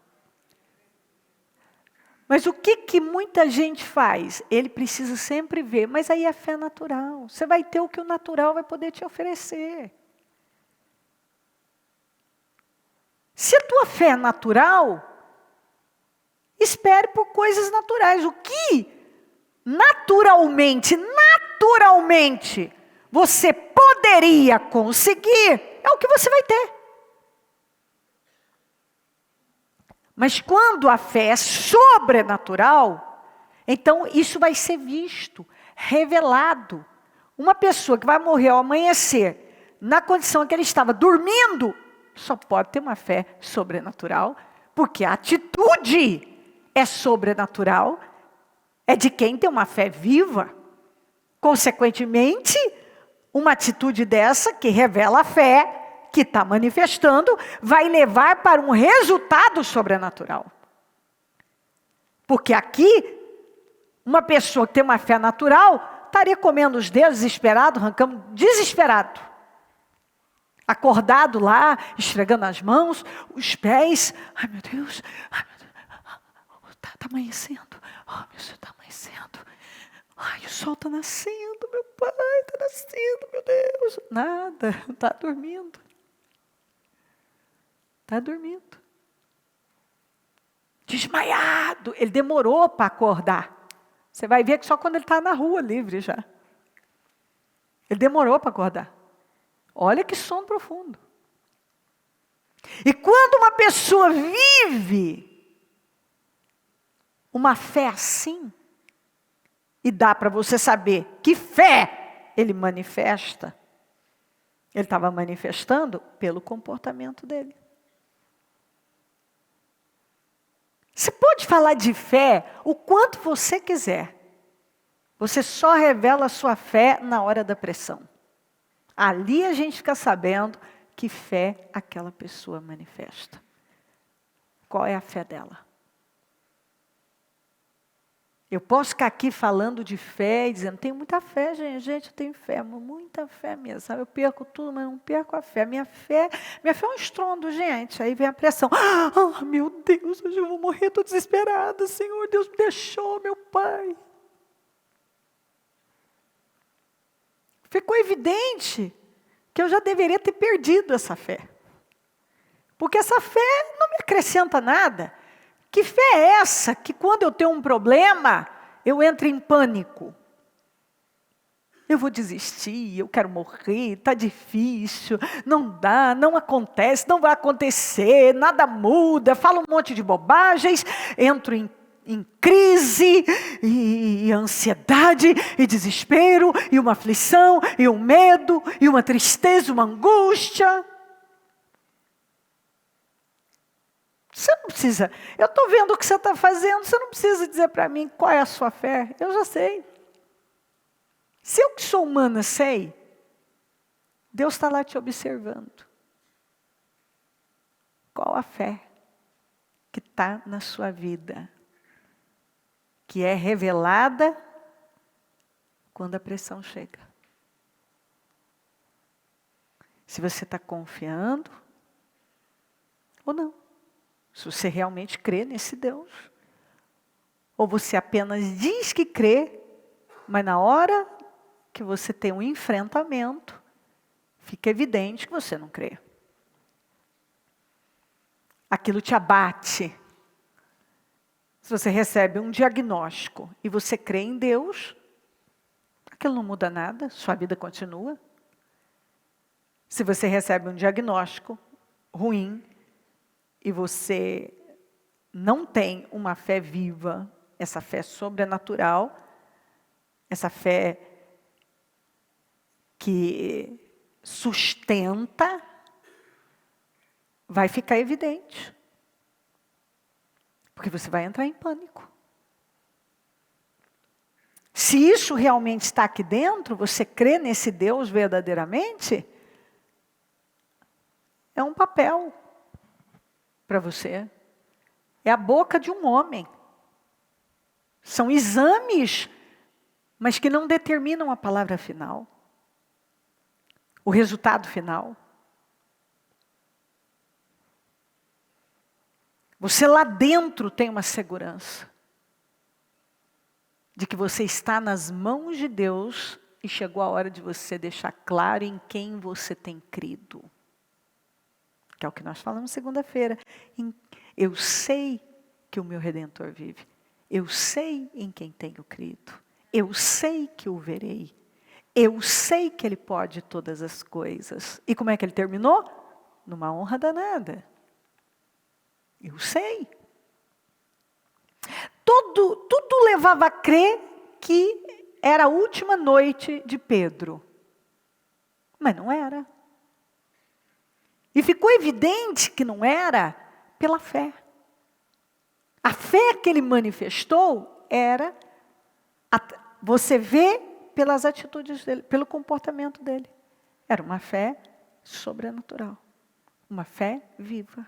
Mas o que muita gente faz? Ele precisa sempre ver, mas aí é fé natural. Você vai ter o que o natural vai poder te oferecer. Se a tua fé é natural, espere por coisas naturais. O que naturalmente, você poderia conseguir, é o que você vai ter. Mas quando a fé é sobrenatural, então isso vai ser visto, revelado. Uma pessoa que vai morrer ao amanhecer, na condição que ele estava dormindo, só pode ter uma fé sobrenatural, porque a atitude é sobrenatural, é de quem tem uma fé viva. Consequentemente, uma atitude dessa, que revela a fé, que está manifestando, vai levar para um resultado sobrenatural. Porque aqui, uma pessoa que tem uma fé natural, estaria comendo os dedos, desesperado, arrancando, desesperado. Acordado lá, esfregando as mãos, os pés. Ai, meu Deus. Está amanhecendo. Oh, meu Deus, está amanhecendo. Ai, o sol está nascendo, meu pai, está nascendo, meu Deus. Nada, está dormindo. Está dormindo. Desmaiado. Ele demorou para acordar. Você vai ver que só quando ele está na rua livre já. Ele demorou para acordar. Olha que sono profundo. E quando uma pessoa vive uma fé assim, e dá para você saber que fé ele manifesta, ele estava manifestando pelo comportamento dele. Você pode falar de fé o quanto você quiser. Você só revela a sua fé na hora da pressão. Ali a gente fica sabendo que fé aquela pessoa manifesta. Qual é a fé dela? Eu posso ficar aqui falando de fé e dizendo, tenho muita fé, gente, eu tenho fé, muita fé mesmo, sabe? Eu perco tudo, mas não perco a fé. Minha fé é um estrondo, gente. Aí vem a pressão. Meu Deus, hoje eu vou morrer, estou desesperada. Senhor, Deus me deixou, meu pai. ficou evidente que eu já deveria ter perdido essa fé. Porque essa fé não me acrescenta nada. Que fé é essa que quando eu tenho um problema, eu entro em pânico? Eu vou desistir, eu quero morrer, está difícil, não dá, não acontece, não vai acontecer, nada muda, falo um monte de bobagens, entro em crise, e ansiedade, e desespero, e uma aflição, e um medo, e uma tristeza, uma angústia. Você não precisa, eu estou vendo o que você está fazendo, você não precisa dizer para mim qual é a sua fé, eu já sei. Se eu que sou humana sei, Deus está lá te observando. Qual a fé que está na sua vida? Que é revelada quando a pressão chega. Se você está confiando ou não. Se você realmente crê nesse Deus. Ou você apenas diz que crê, mas na hora que você tem um enfrentamento, fica evidente que você não crê. Aquilo te abate. Se você recebe um diagnóstico e você crê em Deus, aquilo não muda nada, sua vida continua. Se você recebe um diagnóstico ruim e você não tem uma fé viva, essa fé sobrenatural, essa fé que sustenta, vai ficar evidente. Porque você vai entrar em pânico. Se isso realmente está aqui dentro, você crê nesse Deus verdadeiramente, é um papel para você. É a boca de um homem. São exames, mas que não determinam a palavra final. O resultado final. Você lá dentro tem uma segurança de que você está nas mãos de Deus e chegou a hora de você deixar claro em quem você tem crido. Que é o que nós falamos segunda-feira. Eu sei que o meu Redentor vive. Eu sei em quem tenho crido. Eu sei que o verei. Eu sei que Ele pode todas as coisas. E como é que Ele terminou? Numa honra danada. Eu sei. Tudo levava a crer que era a última noite de Pedro. Mas não era. E ficou evidente que não era pela fé. A fé que ele manifestou era, você vê pelas atitudes dele, pelo comportamento dele. Era uma fé sobrenatural. Uma fé viva.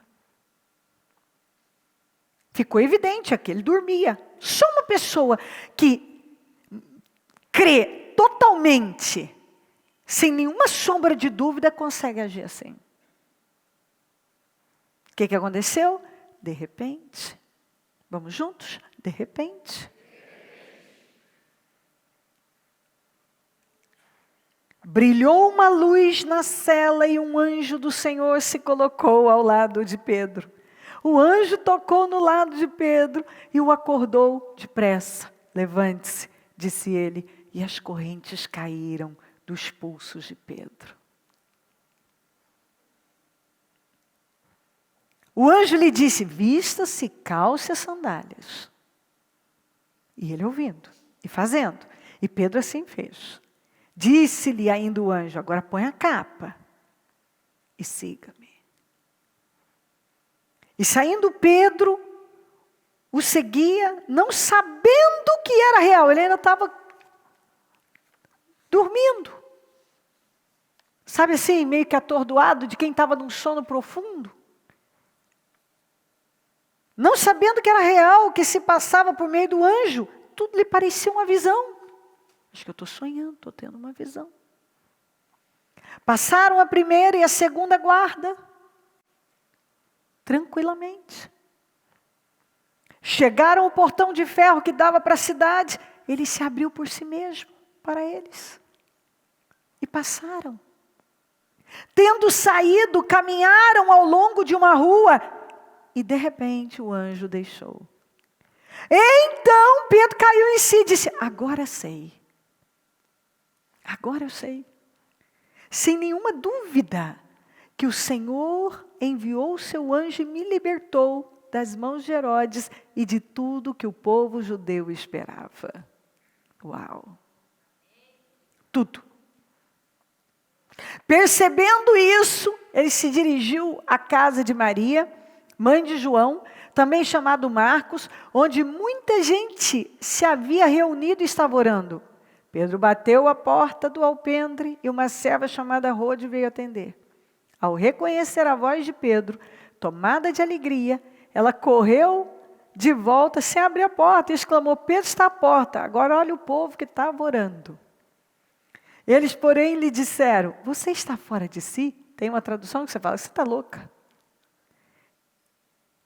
Ficou evidente aqui, ele dormia. Só uma pessoa que crê totalmente, sem nenhuma sombra de dúvida, consegue agir assim. O que aconteceu? De repente, vamos juntos? De repente. Brilhou uma luz na cela e um anjo do Senhor se colocou ao lado de Pedro. O anjo tocou no lado de Pedro e o acordou depressa. Levante-se, disse ele, e as correntes caíram dos pulsos de Pedro. O anjo lhe disse, vista-se, calce as sandálias. E ele ouvindo e fazendo. E Pedro assim fez. Disse-lhe ainda o anjo, agora põe a capa e siga-me. E saindo Pedro, o seguia, não sabendo que era real. Ele ainda estava dormindo. Sabe assim, meio que atordoado de quem estava num sono profundo. Não sabendo que era real, que se passava por meio do anjo. Tudo lhe parecia uma visão. Acho que eu estou sonhando, estou tendo uma visão. Passaram a primeira e a segunda guarda. Tranquilamente. Chegaram ao portão de ferro que dava para a cidade. Ele se abriu por si mesmo, para eles. E passaram. Tendo saído, caminharam ao longo de uma rua e de repente o anjo deixou. Então Pedro caiu em si e disse: agora sei. Agora eu sei. Sem nenhuma dúvida que o Senhor enviou o seu anjo e me libertou das mãos de Herodes e de tudo que o povo judeu esperava. Uau! Tudo. Percebendo isso, ele se dirigiu à casa de Maria, mãe de João, também chamado Marcos, onde muita gente se havia reunido e estava orando. Pedro bateu a porta do alpendre e uma serva chamada Rode veio atender. Ao reconhecer a voz de Pedro, tomada de alegria, ela correu de volta sem abrir a porta e exclamou: Pedro está à porta, agora olha o povo que estava orando. Eles, porém, lhe disseram: você está fora de si? Tem uma tradução que você fala: você está louca.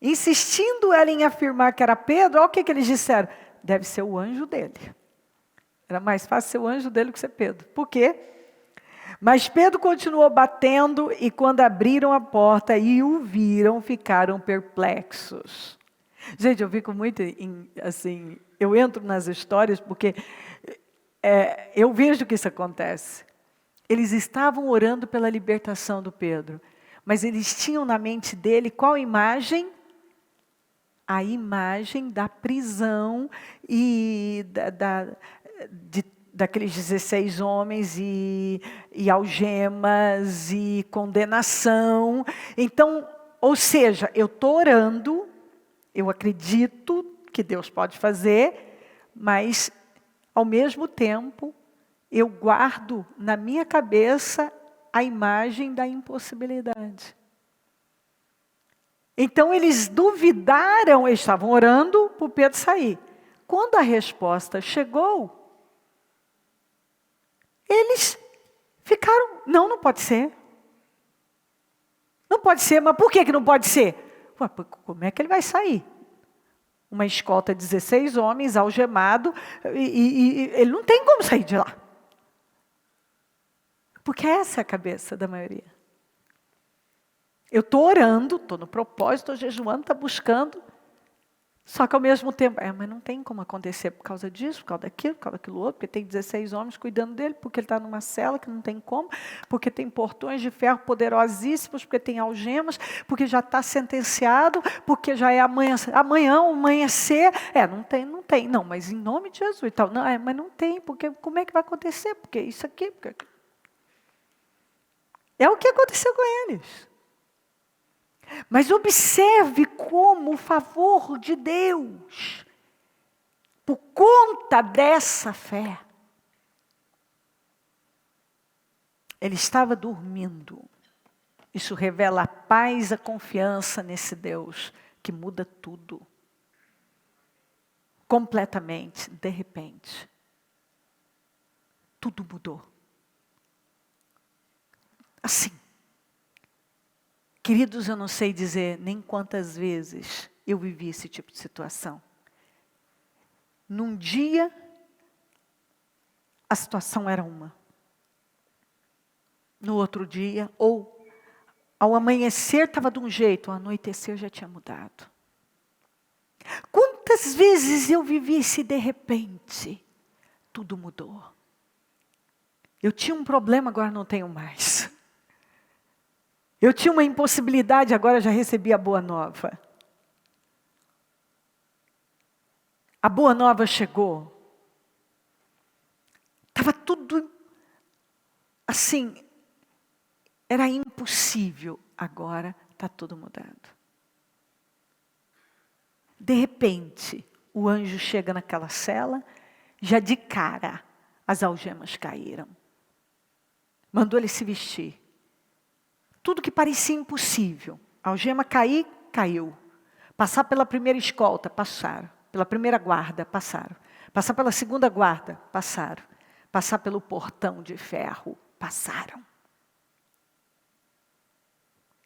Insistindo ela em afirmar que era Pedro, olha o que eles disseram: deve ser o anjo dele. Era mais fácil ser o anjo dele que ser Pedro. Por quê? Mas Pedro continuou batendo e quando abriram a porta e o viram, ficaram perplexos. Gente, eu fico muito assim, eu entro nas histórias porque eu vejo que isso acontece. Eles estavam orando pela libertação do Pedro, mas eles tinham na mente dele qual imagem? A imagem da prisão e daqueles 16 homens e algemas e condenação. Então, ou seja, eu estou orando, eu acredito que Deus pode fazer, mas ao mesmo tempo eu guardo na minha cabeça a imagem da impossibilidade. Então eles duvidaram, eles estavam orando para o Pedro sair. Quando a resposta chegou, eles ficaram: não pode ser. Não pode ser, mas por que não pode ser? Ué, como é que ele vai sair? Uma escolta de 16 homens, algemado, e ele não tem como sair de lá. Porque essa é a cabeça da maioria. Eu estou orando, estou no propósito, estou jejuando, estou buscando, só que ao mesmo tempo, mas não tem como acontecer por causa disso, por causa daquilo outro, porque tem 16 homens cuidando dele, porque ele está numa cela que não tem como, porque tem portões de ferro poderosíssimos, porque tem algemas, porque já está sentenciado, porque já é amanhã amanhecer, não tem, mas em nome de Jesus e tal, mas não tem, porque como é que vai acontecer? Porque isso aqui, é o que aconteceu com eles. Mas observe como o favor de Deus, por conta dessa fé, ele estava dormindo. Isso revela a paz, a confiança nesse Deus que muda tudo. Completamente, de repente. Tudo mudou. Assim. Queridos, eu não sei dizer nem quantas vezes eu vivi esse tipo de situação. Num dia, a situação era uma. No outro dia, ou ao amanhecer estava de um jeito, ao anoitecer já tinha mudado. Quantas vezes eu vivi esse de repente, tudo mudou. Eu tinha um problema, agora não tenho mais. Eu tinha uma impossibilidade, agora já recebi a boa nova. A boa nova chegou. Estava tudo assim, era impossível. Agora está tudo mudado. De repente, o anjo chega naquela cela, já de cara, as algemas caíram. Mandou ele se vestir. Tudo que parecia impossível. A algema cair, caiu. Passar pela primeira escolta, passaram. Pela primeira guarda, passaram. Passar pela segunda guarda, passaram. Passar pelo portão de ferro, passaram.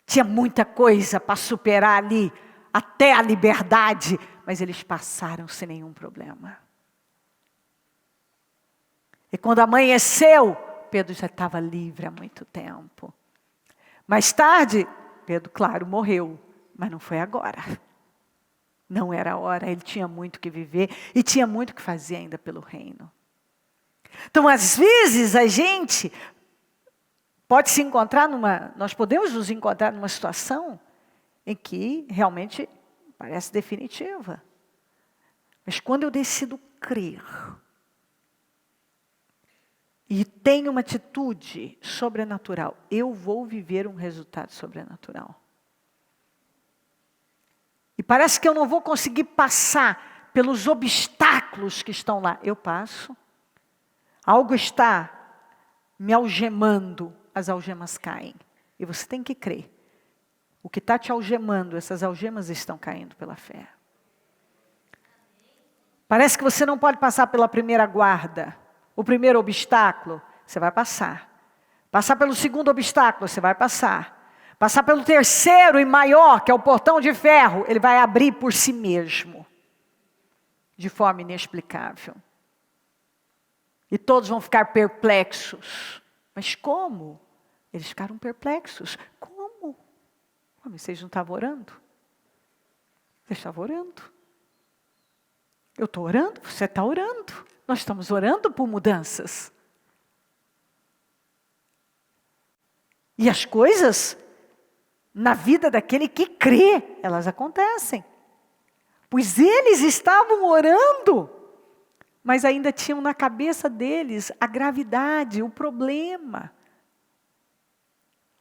Tinha muita coisa para superar ali, até a liberdade, mas eles passaram sem nenhum problema. E quando amanheceu, Pedro já estava livre há muito tempo. Mais tarde, Pedro, claro, morreu, mas não foi agora. Não era a hora, ele tinha muito que viver e tinha muito que fazer ainda pelo reino. Então, às vezes, a gente pode se encontrar nós podemos nos encontrar numa situação em que realmente parece definitiva. Mas quando eu decido crer e tenho uma atitude sobrenatural, eu vou viver um resultado sobrenatural. E parece que eu não vou conseguir passar pelos obstáculos que estão lá. Eu passo. Algo está me algemando, as algemas caem. E você tem que crer. O que está te algemando, essas algemas estão caindo pela fé. Parece que você não pode passar pela primeira guarda. O primeiro obstáculo, você vai passar. Passar pelo segundo obstáculo, você vai passar. Passar pelo terceiro e maior, que é o portão de ferro, ele vai abrir por si mesmo. De forma inexplicável. E todos vão ficar perplexos. Mas como? Eles ficaram perplexos. Como? Mas vocês não estavam orando? Vocês estavam orando. Eu estou orando, você está orando. Nós estamos orando por mudanças. E as coisas, na vida daquele que crê, elas acontecem. Pois eles estavam orando, mas ainda tinham na cabeça deles a gravidade, o problema.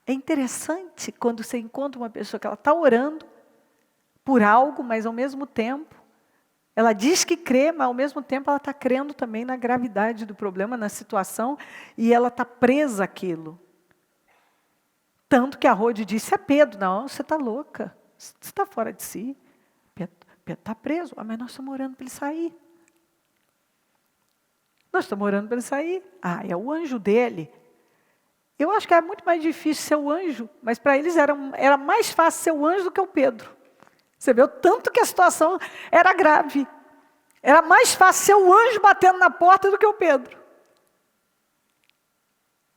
É interessante quando você encontra uma pessoa que ela está orando por algo, mas ao mesmo tempo, ela diz que crê, mas ao mesmo tempo ela está crendo também na gravidade do problema, na situação, e ela está presa àquilo. Tanto que a Rode disse a Pedro, não, você está louca, você está fora de si. Pedro está preso, mas nós estamos orando para ele sair. Nós estamos orando para ele sair. É o anjo dele. Eu acho que era muito mais difícil ser o anjo, mas para eles era mais fácil ser o anjo do que o Pedro. Você vê o tanto que a situação era grave. Era mais fácil ser o anjo batendo na porta do que o Pedro.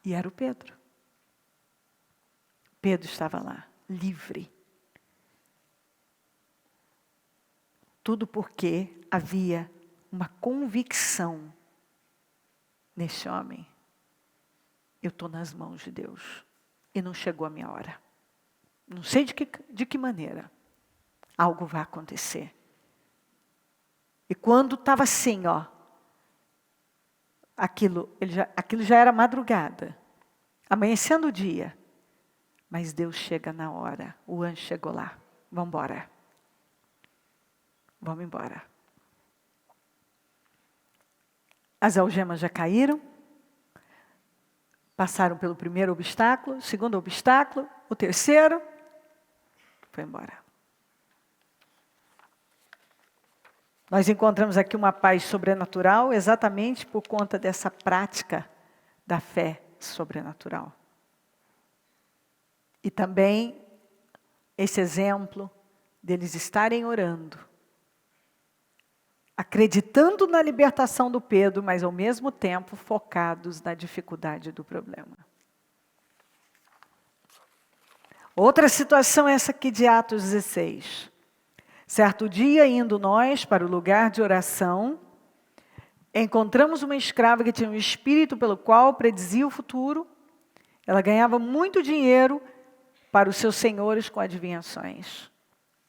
E era o Pedro. Pedro estava lá, livre. Tudo porque havia uma convicção nesse homem. Eu estou nas mãos de Deus. E não chegou a minha hora. Não sei de que maneira. Algo vai acontecer. E quando estava assim, aquilo já era madrugada. Amanhecendo o dia. Mas Deus chega na hora. O anjo chegou lá. Vamos embora. Vamos embora. As algemas já caíram. Passaram pelo primeiro obstáculo, segundo obstáculo, o terceiro. Foi embora. Nós encontramos aqui uma paz sobrenatural exatamente por conta dessa prática da fé sobrenatural. E também esse exemplo deles estarem orando, acreditando na libertação do Pedro, mas ao mesmo tempo focados na dificuldade do problema. Outra situação é essa aqui de Atos 16. Certo dia, indo nós para o lugar de oração, encontramos uma escrava que tinha um espírito pelo qual predizia o futuro. Ela ganhava muito dinheiro para os seus senhores com adivinhações.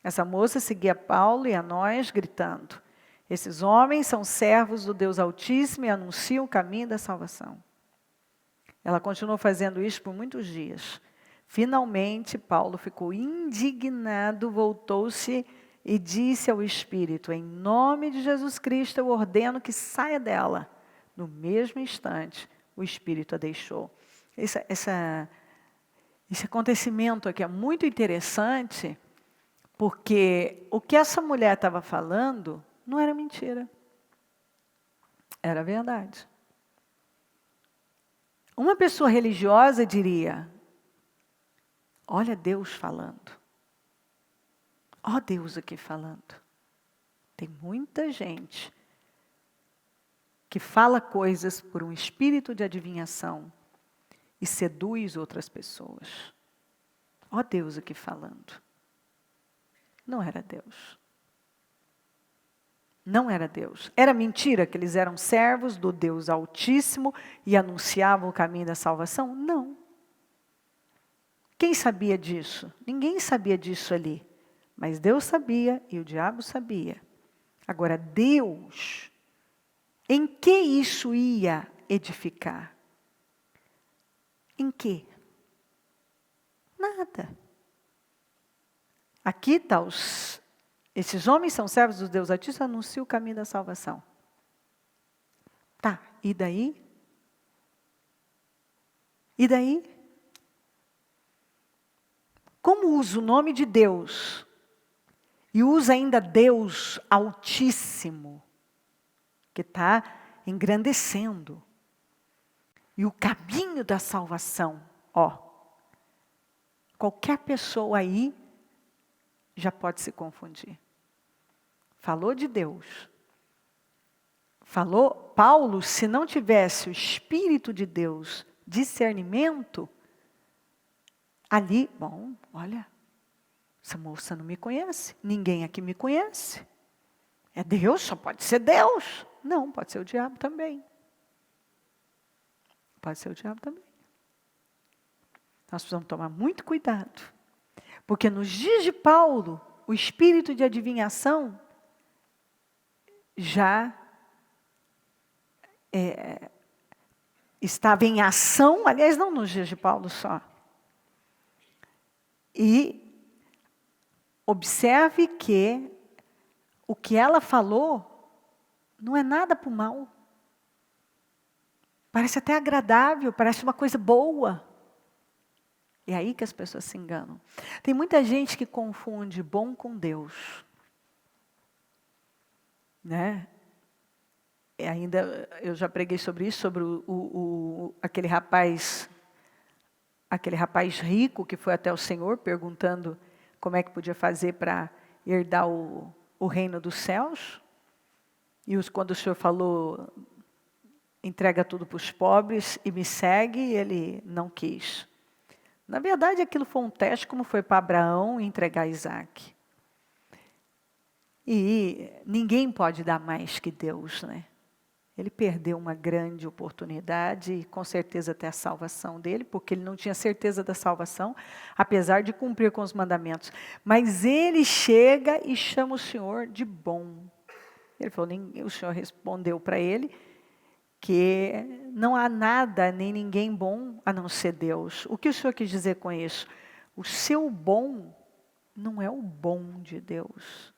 Essa moça seguia Paulo e a nós, gritando: esses homens são servos do Deus Altíssimo e anunciam o caminho da salvação. Ela continuou fazendo isso por muitos dias. Finalmente, Paulo ficou indignado, voltou-se e disse ao Espírito: em nome de Jesus Cristo, eu ordeno que saia dela. No mesmo instante, o Espírito a deixou. Esse acontecimento aqui é muito interessante, porque o que essa mulher estava falando não era mentira. Era verdade. Uma pessoa religiosa diria: olha Deus falando. Ó Deus aqui falando. Tem muita gente que fala coisas por um espírito de adivinhação e seduz outras pessoas. Ó Deus aqui falando. Não era Deus. Não era Deus. Era mentira que eles eram servos do Deus Altíssimo e anunciavam o caminho da salvação? Não. Quem sabia disso? Ninguém sabia disso ali. Mas Deus sabia e o diabo sabia. Agora, Deus, em que isso ia edificar? Em que? Nada. Aqui está esses homens são servos do Deus Altíssimo, anunciam o caminho da salvação. Tá, e daí? E daí? Como usa o nome de Deus, e usa ainda Deus Altíssimo, que está engrandecendo, e o caminho da salvação, ó, qualquer pessoa aí já pode se confundir. Falou de Deus. Falou, Paulo, se não tivesse o Espírito de Deus, discernimento, ali, bom, olha, essa moça não me conhece, ninguém aqui me conhece. É Deus, só pode ser Deus. Não, pode ser o diabo também. Pode ser o diabo também. Nós precisamos tomar muito cuidado. Porque nos dias de Paulo, o espírito de adivinhação já estava em ação, aliás, não nos dias de Paulo só. E observe que o que ela falou não é nada para o mal. Parece até agradável, parece uma coisa boa. É aí que as pessoas se enganam. Tem muita gente que confunde bom com Deus. Né? E ainda, eu já preguei sobre isso, sobre aquele rapaz rico que foi até o Senhor perguntando como é que podia fazer para herdar o reino dos céus. E quando o Senhor falou, entrega tudo para os pobres e me segue, ele não quis. Na verdade, aquilo foi um teste, como foi para Abraão entregar Isaac. E ninguém pode dar mais que Deus, né? Ele perdeu uma grande oportunidade e com certeza até a salvação dele, porque ele não tinha certeza da salvação, apesar de cumprir com os mandamentos. Mas ele chega e chama o Senhor de bom. Ele falou, o Senhor respondeu para ele que não há nada nem ninguém bom a não ser Deus. O que o Senhor quis dizer com isso? O seu bom não é o bom de Deus.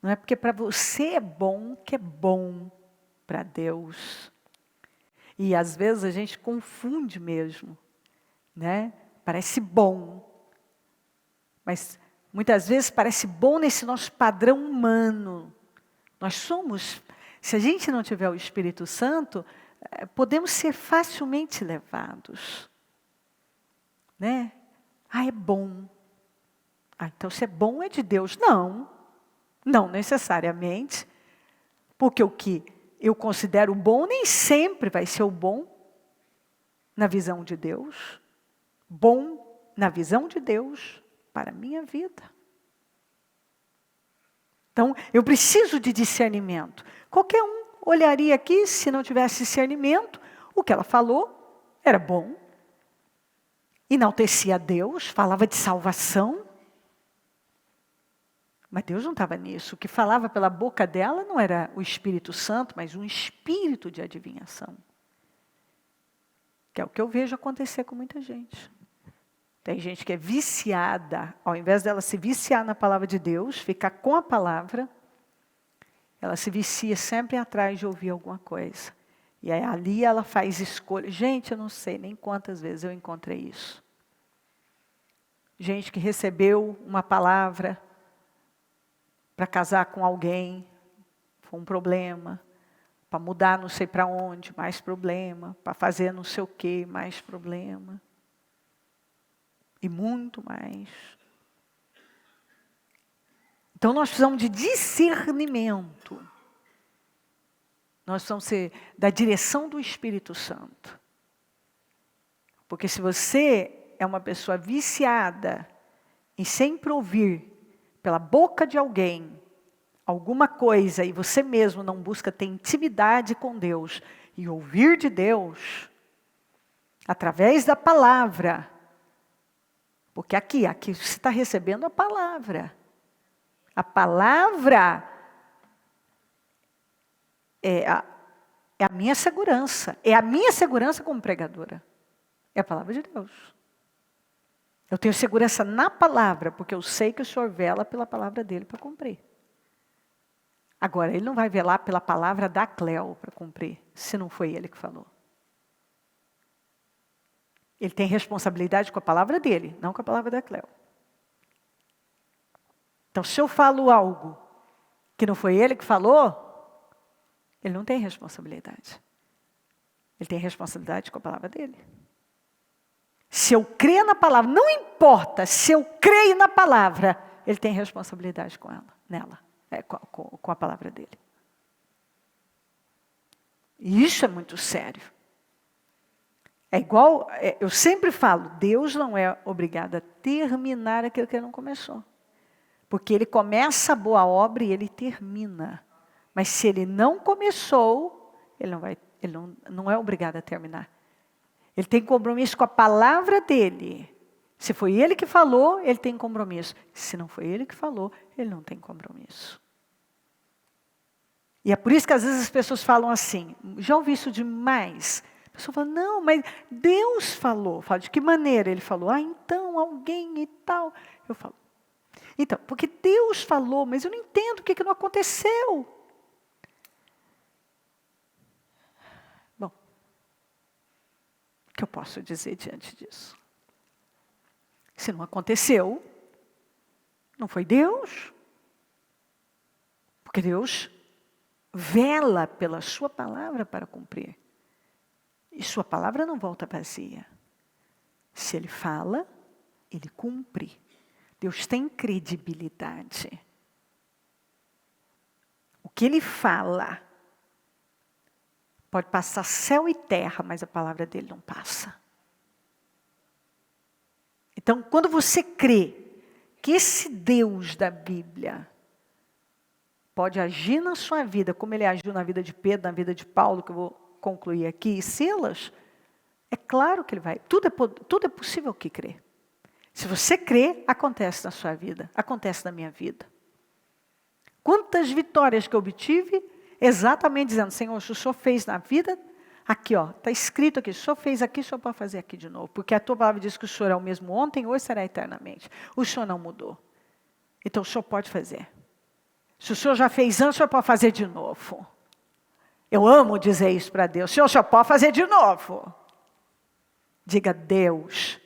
Não é porque para você é bom que é bom para Deus. E às vezes a gente confunde mesmo, né? Parece bom, mas muitas vezes parece bom nesse nosso padrão humano. Nós somos, se a gente não tiver o Espírito Santo, podemos ser facilmente levados, né? Ah, é bom. Ah, então se é bom é de Deus. Não necessariamente, porque o que eu considero bom nem sempre vai ser o bom na visão de Deus. Bom na visão de Deus para a minha vida. Então, eu preciso de discernimento. Qualquer um olharia aqui, se não tivesse discernimento, o que ela falou era bom. Enaltecia a Deus, falava de salvação. Mas Deus não estava nisso. O que falava pela boca dela não era o Espírito Santo, mas um espírito de adivinhação. Que é o que eu vejo acontecer com muita gente. Tem gente que é viciada, ao invés dela se viciar na palavra de Deus, ficar com a palavra, ela se vicia sempre atrás de ouvir alguma coisa. E aí, ali ela faz escolha. Gente, eu não sei nem quantas vezes eu encontrei isso. Gente que recebeu uma palavra para casar com alguém, foi um problema. Para mudar não sei para onde, mais problema. Para fazer não sei o que, mais problema. E muito mais. Então nós precisamos de discernimento. Nós precisamos ser da direção do Espírito Santo. Porque se você é uma pessoa viciada em sempre ouvir pela boca de alguém alguma coisa e você mesmo não busca ter intimidade com Deus e ouvir de Deus através da palavra, porque aqui você está recebendo a palavra. A palavra é a minha segurança. É a minha segurança como pregadora. É a palavra de Deus. Eu tenho segurança na palavra, porque eu sei que o Senhor vela pela palavra dele para cumprir. Agora, ele não vai velar pela palavra da Cleo para cumprir, se não foi ele que falou. Ele tem responsabilidade com a palavra dele, não com a palavra da Cleo. Então, se eu falo algo que não foi ele que falou, ele não tem responsabilidade. Ele tem responsabilidade com a palavra dele. Se eu crer na palavra, não importa se eu creio na palavra, ele tem responsabilidade com ela, nela, com a palavra dele. E isso é muito sério. É igual, eu sempre falo, Deus não é obrigado a terminar aquilo que ele não começou. Porque ele começa a boa obra e ele termina. Mas se ele não começou, ele não é obrigado a terminar. Ele tem compromisso com a palavra dele. Se foi ele que falou, ele tem compromisso. Se não foi ele que falou, ele não tem compromisso. E é por isso que às vezes as pessoas falam assim, já ouvi isso demais. A pessoa fala, não, mas Deus falou. Fala, de que maneira ele falou? Então alguém e tal. Eu falo, então, porque Deus falou, mas eu não entendo o que não aconteceu. Bom, o que eu posso dizer diante disso? Se não aconteceu, não foi Deus. Porque Deus vela pela sua palavra para cumprir. E sua palavra não volta vazia. Se ele fala, ele cumpre. Deus tem credibilidade. O que ele fala pode passar céu e terra, mas a palavra dele não passa. Então, quando você crê que esse Deus da Bíblia pode agir na sua vida, como ele agiu na vida de Pedro, na vida de Paulo, que eu vou concluir aqui, e Silas, é claro que ele vai. Tudo é possível que crê. Se você crê, acontece na sua vida, acontece na minha vida. Quantas vitórias que eu obtive, exatamente dizendo, Senhor, se o Senhor fez na vida, aqui está escrito aqui, se o Senhor fez aqui, o Senhor pode fazer aqui de novo. Porque a tua palavra diz que o Senhor é o mesmo ontem, hoje será eternamente. O Senhor não mudou. Então o Senhor pode fazer. Se o Senhor já fez antes, o Senhor pode fazer de novo. Eu amo dizer isso para Deus. O Senhor pode fazer de novo. Diga, Deus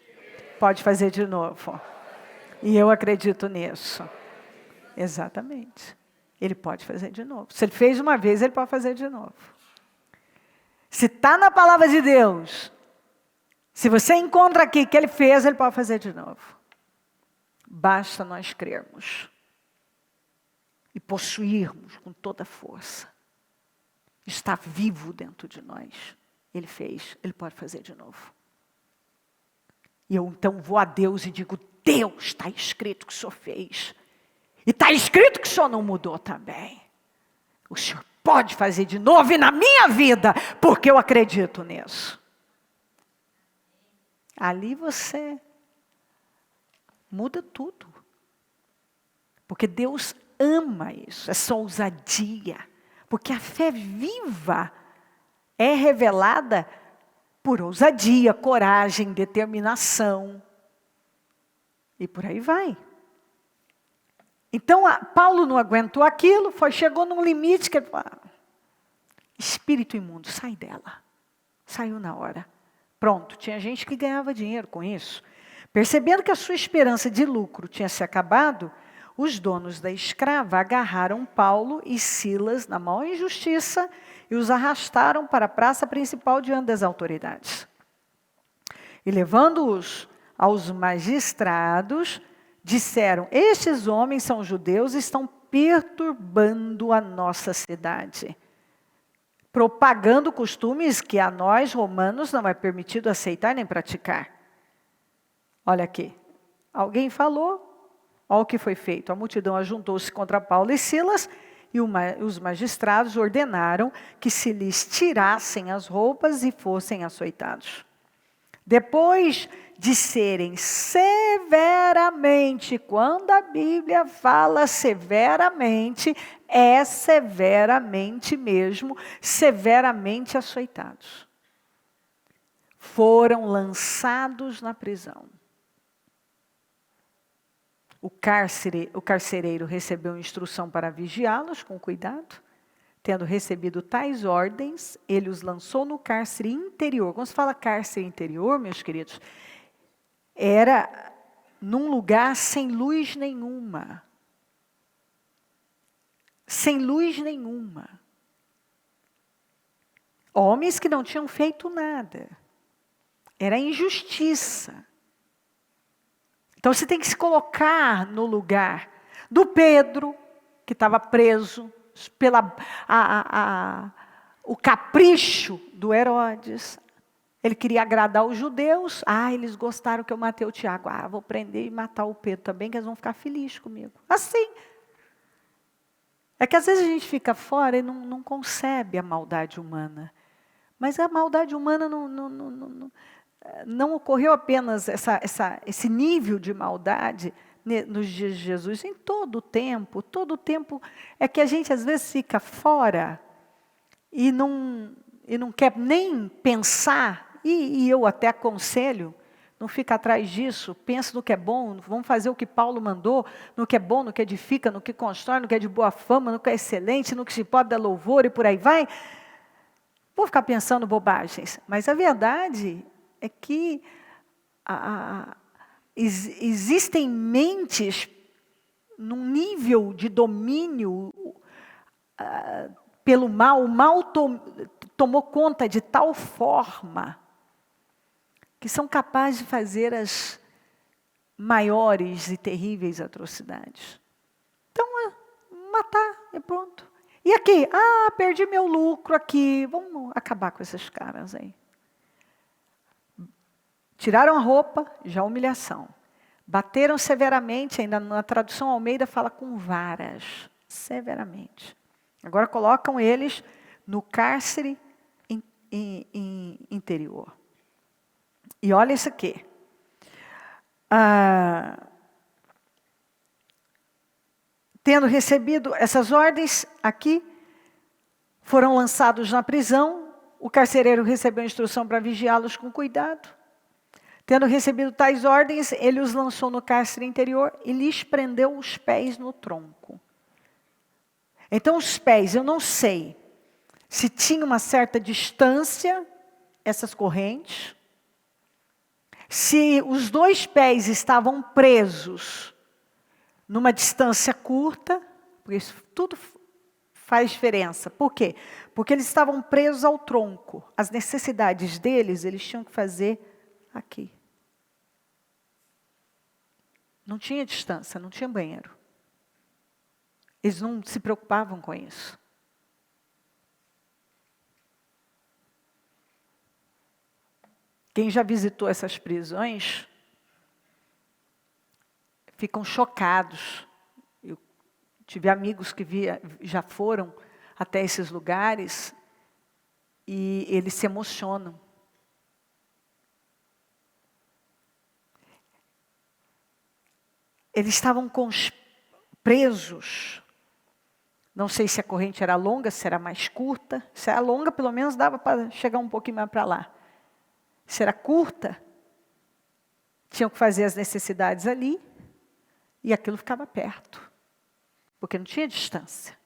pode fazer de novo. E eu acredito nisso. Exatamente. Ele pode fazer de novo. Se ele fez uma vez, ele pode fazer de novo. Se está na palavra de Deus, se você encontra aqui que ele fez, ele pode fazer de novo. Basta nós crermos. E possuirmos com toda a força. Está vivo dentro de nós. Ele fez, ele pode fazer de novo. E eu então vou a Deus e digo, Deus, está escrito que o Senhor fez. E está escrito que o Senhor não mudou também. O Senhor pode fazer de novo e na minha vida, porque eu acredito nisso. Ali você muda tudo. Porque Deus ama isso, essa ousadia. Porque a fé viva é revelada por ousadia, coragem, determinação. E por aí vai. Então, Paulo não aguentou aquilo, chegou num limite que ele falou, espírito imundo, sai dela. Saiu na hora. Pronto, tinha gente que ganhava dinheiro com isso. Percebendo que a sua esperança de lucro tinha se acabado, os donos da escrava agarraram Paulo e Silas na maior injustiça e os arrastaram para a praça principal diante das autoridades. E levando-os aos magistrados, disseram, estes homens são judeus e estão perturbando a nossa cidade. propagando costumes que a nós, romanos, não é permitido aceitar nem praticar. Olha aqui, alguém falou, olha o que foi feito. A multidão ajuntou-se contra Paulo e Silas, e os magistrados ordenaram que se lhes tirassem as roupas e fossem açoitados. Depois de serem severamente, quando a Bíblia fala severamente, é severamente mesmo, severamente açoitados. Foram lançados na prisão. O carcereiro recebeu instrução para vigiá-los com cuidado. Tendo recebido tais ordens, ele os lançou no cárcere interior. Quando se fala cárcere interior, meus queridos, era num lugar sem luz nenhuma. Sem luz nenhuma. Homens que não tinham feito nada. Era injustiça. Então você tem que se colocar no lugar do Pedro, que estava preso, o capricho do Herodes. Ele queria agradar os judeus. Eles gostaram que eu matei o Tiago. Vou prender e matar o Pedro também, que eles vão ficar felizes comigo. Assim. É que às vezes a gente fica fora e não concebe a maldade humana. Mas a maldade humana não ocorreu apenas esse nível de maldade nos dias de Jesus, em todo o tempo é que a gente às vezes fica fora e não quer nem pensar, e eu até aconselho, não fica atrás disso, pensa no que é bom, vamos fazer o que Paulo mandou, no que é bom, no que edifica, no que constrói, no que é de boa fama, no que é excelente, no que se pode dar louvor e por aí vai. Vou ficar pensando bobagens, mas a verdade é que existem mentes num nível de domínio pelo mal, o mal tomou conta de tal forma que são capazes de fazer as maiores e terríveis atrocidades. Então, matar e pronto. E aqui, perdi meu lucro aqui, vamos acabar com esses caras aí. Tiraram a roupa, já humilhação. Bateram severamente, ainda na tradução Almeida fala com varas, severamente. Agora colocam eles no cárcere interior. E olha isso aqui. Tendo recebido essas ordens aqui, foram lançados na prisão. O carcereiro recebeu instrução para vigiá-los com cuidado. Tendo recebido tais ordens, ele os lançou no cárcere interior e lhes prendeu os pés no tronco. Então os pés, eu não sei se tinha uma certa distância, essas correntes, se os dois pés estavam presos numa distância curta, porque isso tudo faz diferença. Por quê? Porque eles estavam presos ao tronco. As necessidades deles, eles tinham que fazer aqui. Não tinha distância, não tinha banheiro. Eles não se preocupavam com isso. Quem já visitou essas prisões, ficam chocados. Eu tive amigos que já foram até esses lugares e eles se emocionam. Eles estavam presos. Não sei se a corrente era longa, se era mais curta. Se era longa, pelo menos dava para chegar um pouquinho mais para lá. Se era curta, tinham que fazer as necessidades ali, e aquilo ficava perto, porque não tinha distância.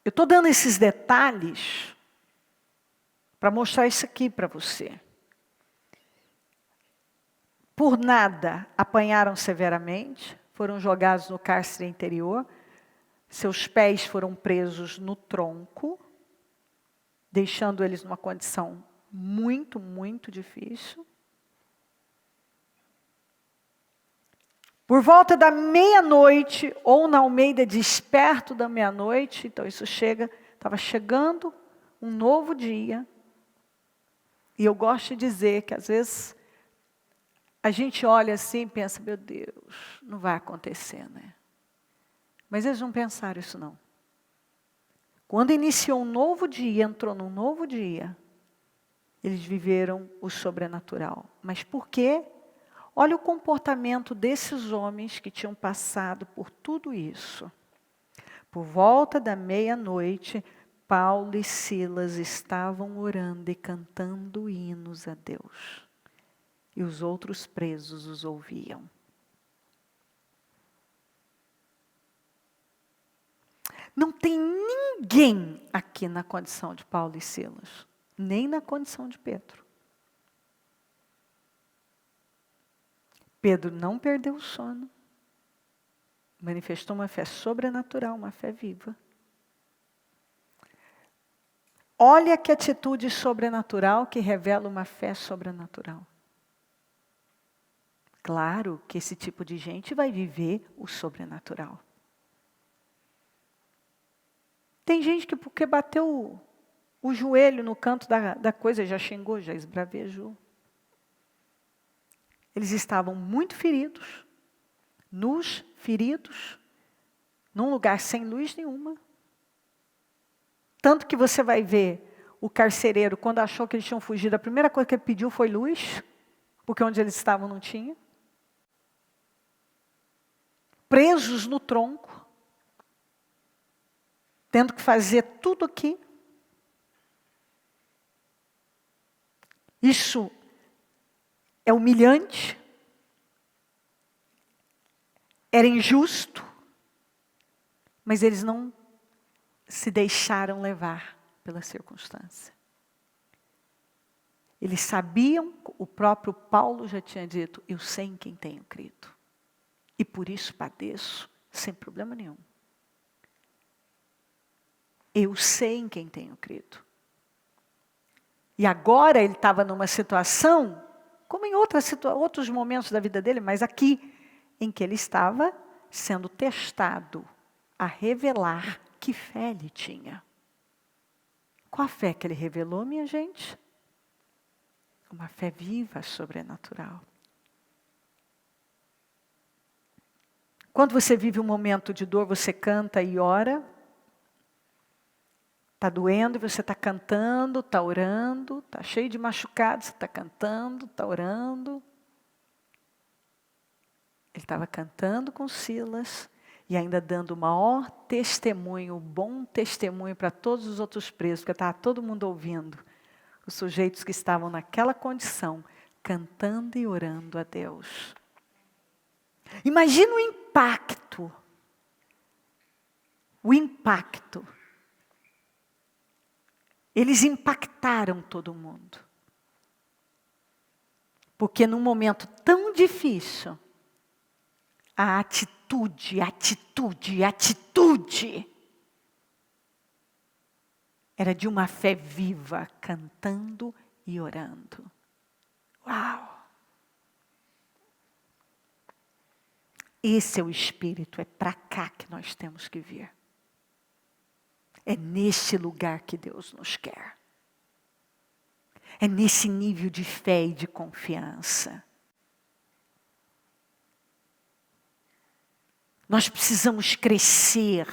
Eu estou dando esses detalhes para mostrar isso aqui para você. Por nada apanharam severamente, foram jogados no cárcere interior, seus pés foram presos no tronco, deixando eles numa condição muito, muito difícil. Por volta da meia-noite, ou na Almeida desperto da meia-noite, então isso estava chegando um novo dia. E eu gosto de dizer que às vezes a gente olha assim e pensa, meu Deus, não vai acontecer, né? Mas eles não pensaram isso não. Quando iniciou um novo dia, entrou num novo dia, eles viveram o sobrenatural. Mas por quê? Olha o comportamento desses homens que tinham passado por tudo isso. Por volta da meia-noite, Paulo e Silas estavam orando e cantando hinos a Deus. E os outros presos os ouviam. Não tem ninguém aqui na condição de Paulo e Silas, nem na condição de Pedro. Pedro não perdeu o sono, manifestou uma fé sobrenatural, uma fé viva. Olha que atitude sobrenatural que revela uma fé sobrenatural. Claro que esse tipo de gente vai viver o sobrenatural. Tem gente que porque bateu o joelho no canto da coisa, já xingou, já esbravejou. Eles estavam muito feridos, nus, feridos, num lugar sem luz nenhuma. Tanto que você vai ver o carcereiro, quando achou que eles tinham fugido, a primeira coisa que ele pediu foi luz, porque onde eles estavam não tinha. Presos no tronco, tendo que fazer tudo aqui. Isso é humilhante, era injusto, mas eles não se deixaram levar pela circunstância. Eles sabiam, o próprio Paulo já tinha dito, eu sei em quem tenho crido. E por isso padeço, sem problema nenhum. Eu sei em quem tenho crido. E agora ele estava numa situação, como em outros momentos da vida dele, mas aqui, em que ele estava sendo testado a revelar que fé ele tinha. Qual a fé que ele revelou, minha gente? Uma fé viva, sobrenatural. Quando você vive um momento de dor, você canta e ora. Está doendo e você está cantando, está orando. Está cheio de machucados, você está cantando, está orando. Ele estava cantando com Silas e ainda dando o maior testemunho, o bom testemunho para todos os outros presos, porque estava todo mundo ouvindo. Os sujeitos que estavam naquela condição, cantando e orando a Deus. Imagina o impacto. O impacto. Eles impactaram todo mundo. Porque num momento tão difícil, a atitude era de uma fé viva, cantando e orando. Uau! Esse é o Espírito, é para cá que nós temos que vir. É neste lugar que Deus nos quer. É nesse nível de fé e de confiança. Nós precisamos crescer,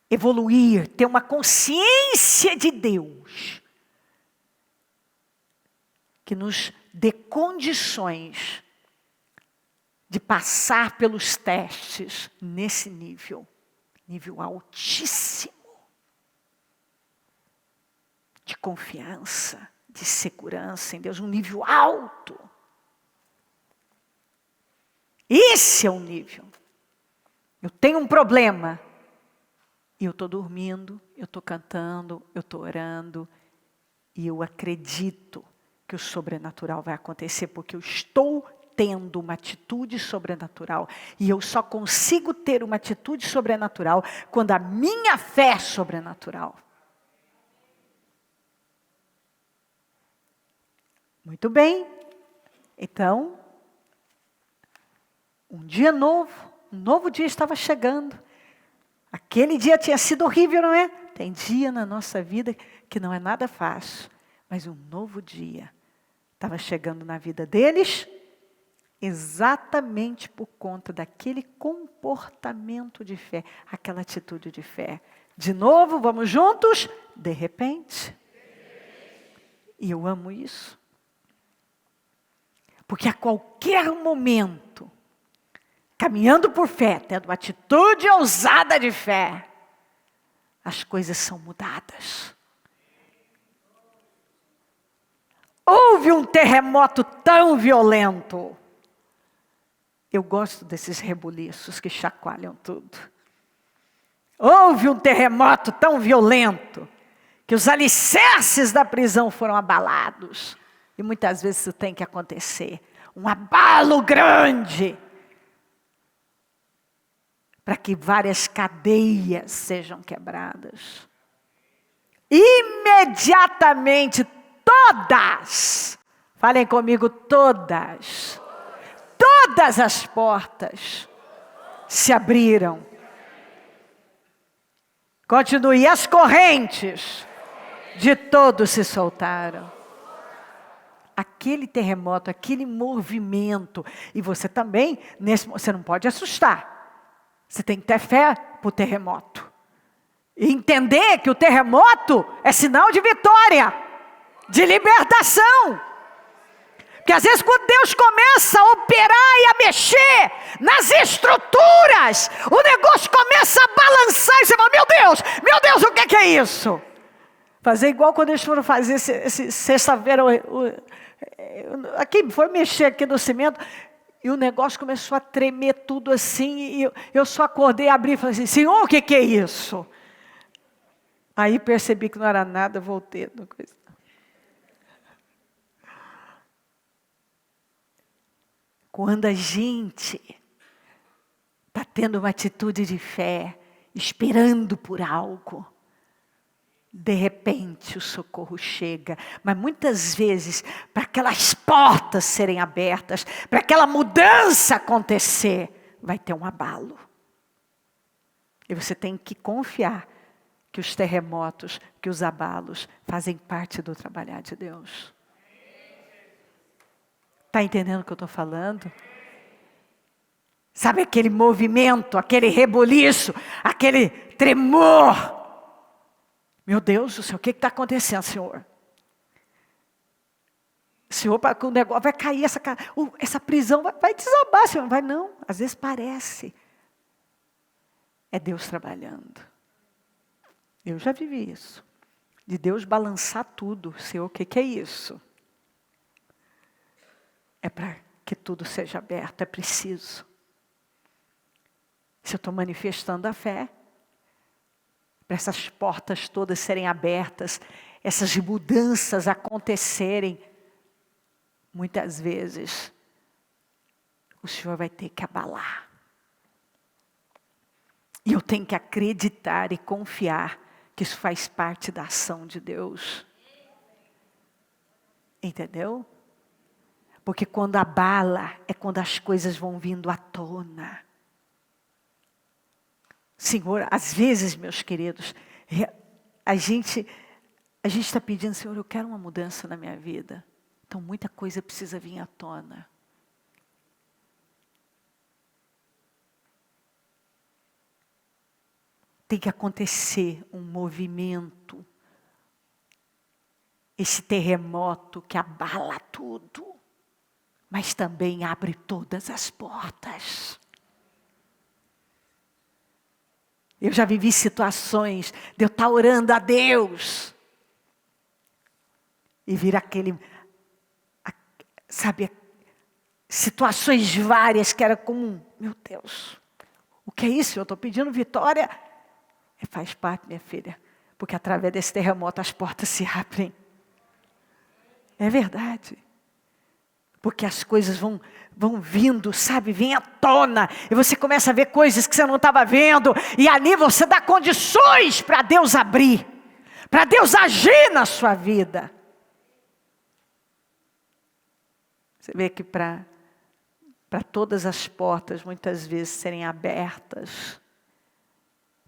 evoluir, ter uma consciência de Deus que nos dê condições de passar pelos testes nesse nível altíssimo de confiança, de segurança em Deus, um nível alto. Esse é o nível. Eu tenho um problema. E eu estou dormindo, eu estou cantando, eu estou orando. E eu acredito que o sobrenatural vai acontecer, porque eu estou tendo uma atitude sobrenatural. E eu só consigo ter uma atitude sobrenatural quando a minha fé é sobrenatural. Muito bem. Então, Um dia novo, um novo dia estava chegando. Aquele dia tinha sido horrível, não é? Tem dia na nossa vida que não é nada fácil, mas um novo dia estava chegando na vida deles, exatamente por conta daquele comportamento de fé, aquela atitude de fé. De novo, vamos juntos? De repente. E eu amo isso. Porque a qualquer momento, caminhando por fé, tendo uma atitude ousada de fé, as coisas são mudadas. Houve um terremoto tão violento. Eu gosto desses rebuliços que chacoalham tudo. Houve um terremoto tão violento que os alicerces da prisão foram abalados. E muitas vezes isso tem que acontecer. Um abalo grande. Para que várias cadeias sejam quebradas. Imediatamente todas, falem comigo, todas as portas se abriram. Continue, as correntes de todos se soltaram. Aquele terremoto, aquele movimento, e você também, você não pode assustar. Você tem que ter fé para o terremoto. E entender que o terremoto é sinal de vitória, de libertação. Porque às vezes quando Deus começa a operar e a mexer nas estruturas, o negócio começa a balançar e você fala, meu Deus, o que é isso? Fazer igual quando eles foram fazer esse sexta-feira, aqui foi mexer aqui no cimento, e o negócio começou a tremer tudo assim, e eu só acordei, abri e falei assim, Senhor, o que é isso? Aí percebi que não era nada, voltei. Quando a gente está tendo uma atitude de fé, esperando por algo, de repente o socorro chega. Mas muitas vezes, para aquelas portas serem abertas, para aquela mudança acontecer, vai ter um abalo. E você tem que confiar que os terremotos, que os abalos fazem parte do trabalhar de Deus. Está entendendo o que eu estou falando? Sabe aquele movimento, aquele rebuliço, aquele tremor? Meu Deus do céu, o que está acontecendo, Senhor? Senhor, o negócio vai cair, essa prisão vai desabar, Senhor. Vai não, às vezes parece. É Deus trabalhando. Eu já vivi isso. De Deus balançar tudo. Senhor, o que é isso? É para que tudo seja aberto, é preciso. Se eu estou manifestando a fé, para essas portas todas serem abertas, essas mudanças acontecerem, muitas vezes, o Senhor vai ter que abalar. E eu tenho que acreditar e confiar que isso faz parte da ação de Deus. Entendeu? Porque quando abala, é quando as coisas vão vindo à tona. Senhor, às vezes, meus queridos, a gente está pedindo, Senhor, eu quero uma mudança na minha vida. Então, muita coisa precisa vir à tona. Tem que acontecer um movimento, esse terremoto que abala tudo. Mas também abre todas as portas. Eu já vivi situações de eu estar orando a Deus. E vir situações várias que era comum. Meu Deus, o que é isso? Eu estou pedindo vitória. Faz parte, minha filha. Porque através desse terremoto as portas se abrem. É verdade. Porque as coisas vão vindo, sabe? Vem à tona. E você começa a ver coisas que você não estava vendo. E ali você dá condições para Deus abrir. Para Deus agir na sua vida. Você vê que para para todas as portas muitas vezes serem abertas,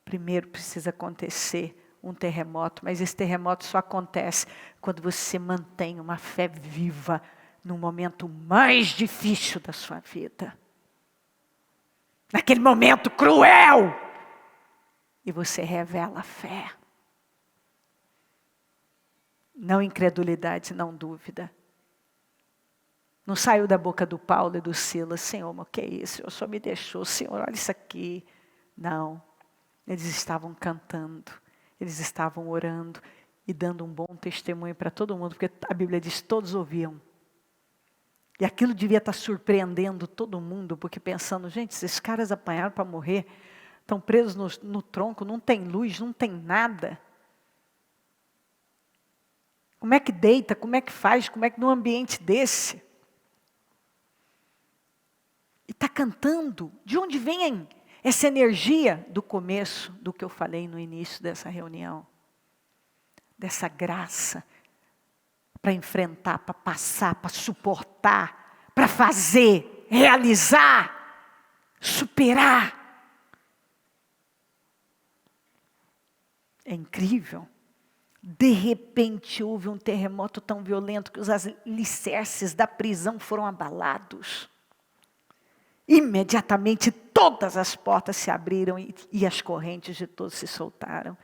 primeiro precisa acontecer um terremoto, mas esse terremoto só acontece quando você mantém uma fé viva no momento mais difícil da sua vida. Naquele momento cruel. E você revela a fé. Não incredulidade, não dúvida. Não saiu da boca do Paulo e do Silas, Senhor, mas o que é isso? O Senhor me deixou, Senhor, olha isso aqui. Não, eles estavam cantando, eles estavam orando e dando um bom testemunho para todo mundo, porque a Bíblia diz que todos ouviam. E aquilo devia estar surpreendendo todo mundo, porque pensando, gente, esses caras apanharam para morrer, estão presos no tronco, não tem luz, não tem nada. Como é que deita, como é que faz, como é que num ambiente desse? E está cantando. De onde vem essa energia do começo, do que eu falei no início dessa reunião? Dessa graça para enfrentar, para passar, para suportar, para fazer, realizar, superar. É incrível. De repente houve um terremoto tão violento que os alicerces da prisão foram abalados. Imediatamente todas as portas se abriram e as correntes de todos se soltaram.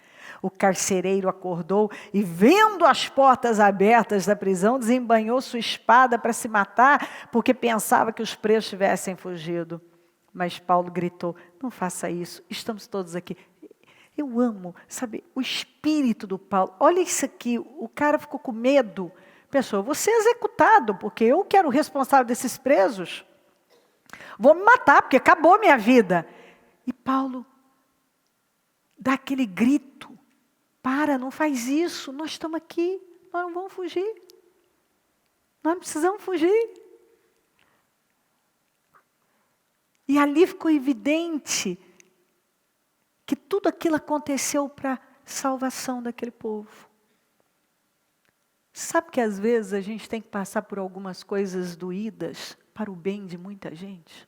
O carcereiro acordou e, vendo as portas abertas da prisão, desembanhou sua espada para se matar, porque pensava que os presos tivessem fugido. Mas Paulo gritou, não faça isso, estamos todos aqui. Eu amo, sabe, o espírito do Paulo. Olha isso aqui, o cara ficou com medo. Pensou, eu vou ser executado, porque eu que era o responsável desses presos. Vou me matar, porque acabou a minha vida. E Paulo dá aquele grito. Para, não faz isso, nós estamos aqui, nós não vamos fugir. Nós não precisamos fugir. E ali ficou evidente que tudo aquilo aconteceu para a salvação daquele povo. Sabe que às vezes a gente tem que passar por algumas coisas doídas para o bem de muita gente?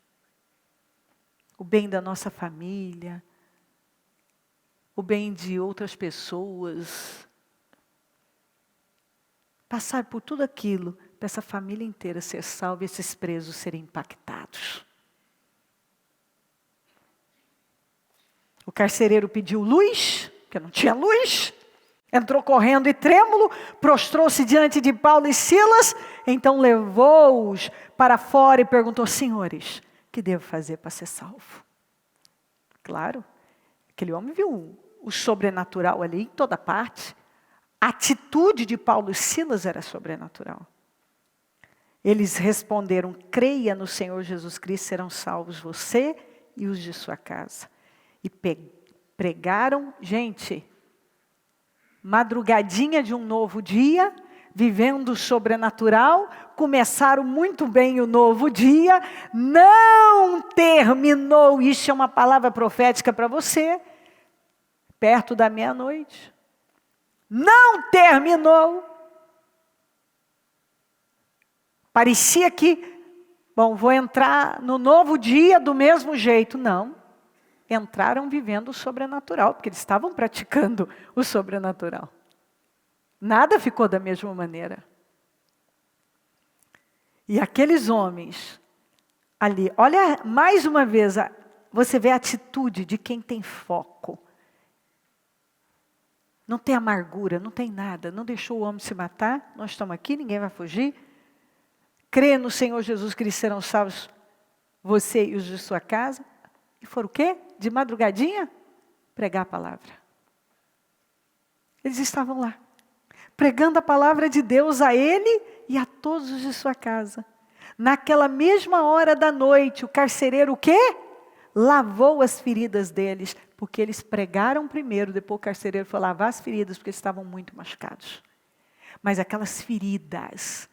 O bem da nossa família, o bem de outras pessoas. Passar por tudo aquilo para essa família inteira ser salva e esses presos serem impactados. O carcereiro pediu luz, porque não tinha luz. Entrou correndo e trêmulo, prostrou-se diante de Paulo e Silas, então levou-os para fora e perguntou, senhores, o que devo fazer para ser salvo? Claro, aquele homem viu o sobrenatural ali em toda parte. A atitude de Paulo e Silas era sobrenatural. Eles responderam, creia no Senhor Jesus Cristo, serão salvos você e os de sua casa. E pregaram, gente, madrugadinha de um novo dia, vivendo o sobrenatural, começaram muito bem o novo dia, não terminou, isso é uma palavra profética para você, perto da meia-noite. Não terminou. Parecia que, bom, vou entrar no novo dia do mesmo jeito. Não. Entraram vivendo o sobrenatural, porque eles estavam praticando o sobrenatural. Nada ficou da mesma maneira. E aqueles homens ali, olha mais uma vez, você vê a atitude de quem tem foco. Não tem amargura, não tem nada, não deixou o homem se matar, nós estamos aqui, ninguém vai fugir. Crê no Senhor Jesus que eles serão salvos, você e os de sua casa. E foram o quê? De madrugadinha? Pregar a palavra. Eles estavam lá, pregando a palavra de Deus a ele e a todos os de sua casa. Naquela mesma hora da noite, o carcereiro o quê? Lavou as feridas deles, porque eles pregaram primeiro, depois o carcereiro foi lavar as feridas, porque eles estavam muito machucados. Mas aquelas feridas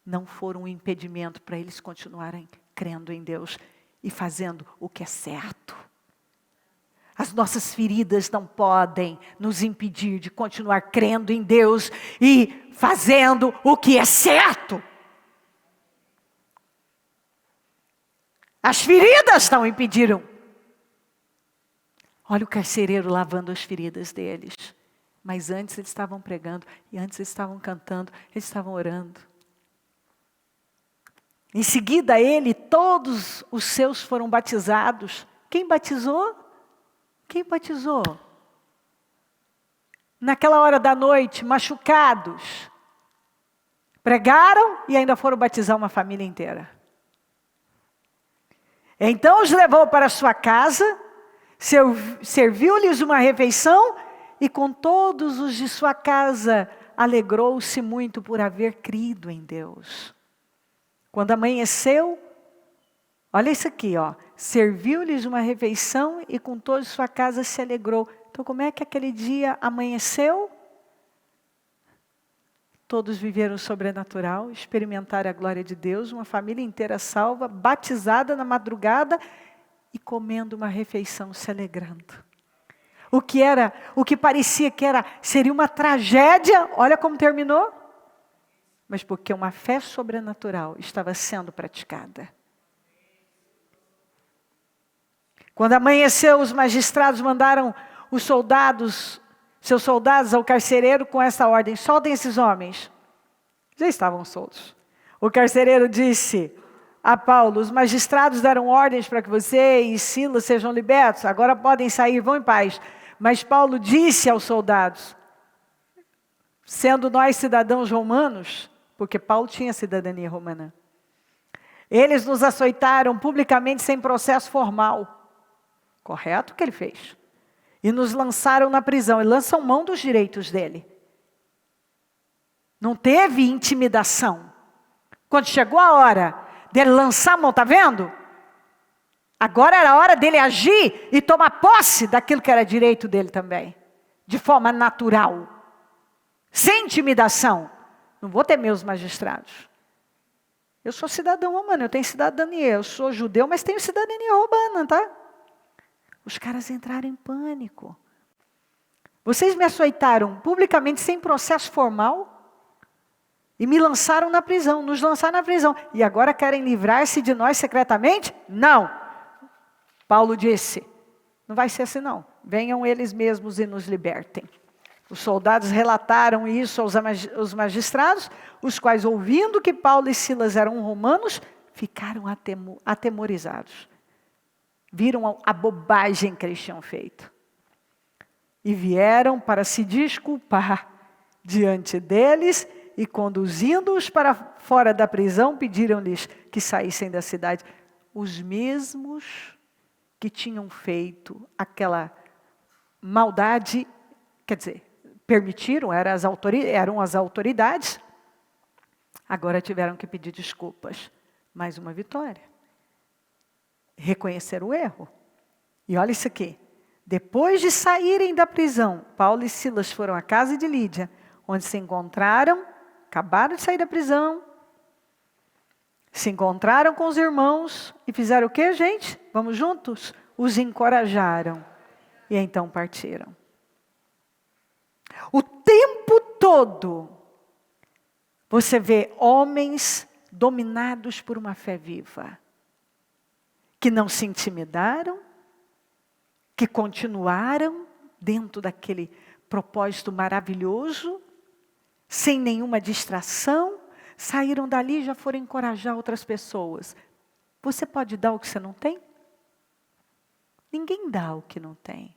não foram um impedimento para eles continuarem crendo em Deus e fazendo o que é certo. As nossas feridas não podem nos impedir de continuar crendo em Deus e fazendo o que é certo. As feridas não impediram. Olha o carcereiro lavando as feridas deles. Mas antes eles estavam pregando, e antes eles estavam cantando, eles estavam orando. Em seguida ele, todos os seus foram batizados. Quem batizou? Quem batizou? Naquela hora da noite, machucados, pregaram e ainda foram batizar uma família inteira. Então os levou para sua casa, serviu-lhes uma refeição e com todos os de sua casa alegrou-se muito por haver crido em Deus. Quando amanheceu, olha isso aqui, ó, serviu-lhes uma refeição e com toda sua casa se alegrou. Então como é que aquele dia amanheceu? Todos viveram o sobrenatural, experimentaram a glória de Deus, uma família inteira salva, batizada na madrugada e comendo uma refeição, se alegrando. O que parecia que seria uma tragédia, olha como terminou. Mas porque uma fé sobrenatural estava sendo praticada. Quando amanheceu, os magistrados mandaram seus soldados ao carcereiro com essa ordem: soltem esses homens. Já estavam soltos. O carcereiro disse a Paulo: os magistrados deram ordens para que você e Silas sejam libertos. Agora podem sair, vão em paz. Mas Paulo disse aos soldados, sendo nós cidadãos romanos, porque Paulo tinha cidadania romana, eles nos açoitaram publicamente sem processo formal. Correto o que ele fez. E nos lançaram na prisão. E lançam mão dos direitos dele. Não teve intimidação. Quando chegou a hora dele lançar a mão, está vendo? Agora era a hora dele agir e tomar posse daquilo que era direito dele também. De forma natural. Sem intimidação. Não vou temer os magistrados. Eu sou cidadão romano, eu tenho cidadania. Eu sou judeu, mas tenho cidadania romana, tá? Os caras entraram em pânico. Vocês me açoitaram publicamente sem processo formal e me lançaram na prisão, nos lançaram na prisão. E agora querem livrar-se de nós secretamente? Não. Paulo disse, não vai ser assim não. Venham eles mesmos e nos libertem. Os soldados relataram isso aos magistrados, os quais, ouvindo que Paulo e Silas eram romanos, ficaram atemorizados. Viram a bobagem que eles tinham feito. E vieram para se desculpar diante deles e, conduzindo-os para fora da prisão, pediram-lhes que saíssem da cidade. Os mesmos que tinham feito aquela maldade, quer dizer, permitiram, eram as autoridades, agora tiveram que pedir desculpas. Mais uma vitória. Reconhecer o erro. E olha isso aqui. Depois de saírem da prisão, Paulo e Silas foram à casa de Lídia, onde se encontraram, acabaram de sair da prisão, se encontraram com os irmãos e fizeram o quê, gente? Vamos juntos? Os encorajaram e então partiram. O tempo todo, você vê homens dominados por uma fé viva, que não se intimidaram, que continuaram dentro daquele propósito maravilhoso, sem nenhuma distração, saíram dali e já foram encorajar outras pessoas. Você pode dar o que você não tem? Ninguém dá o que não tem.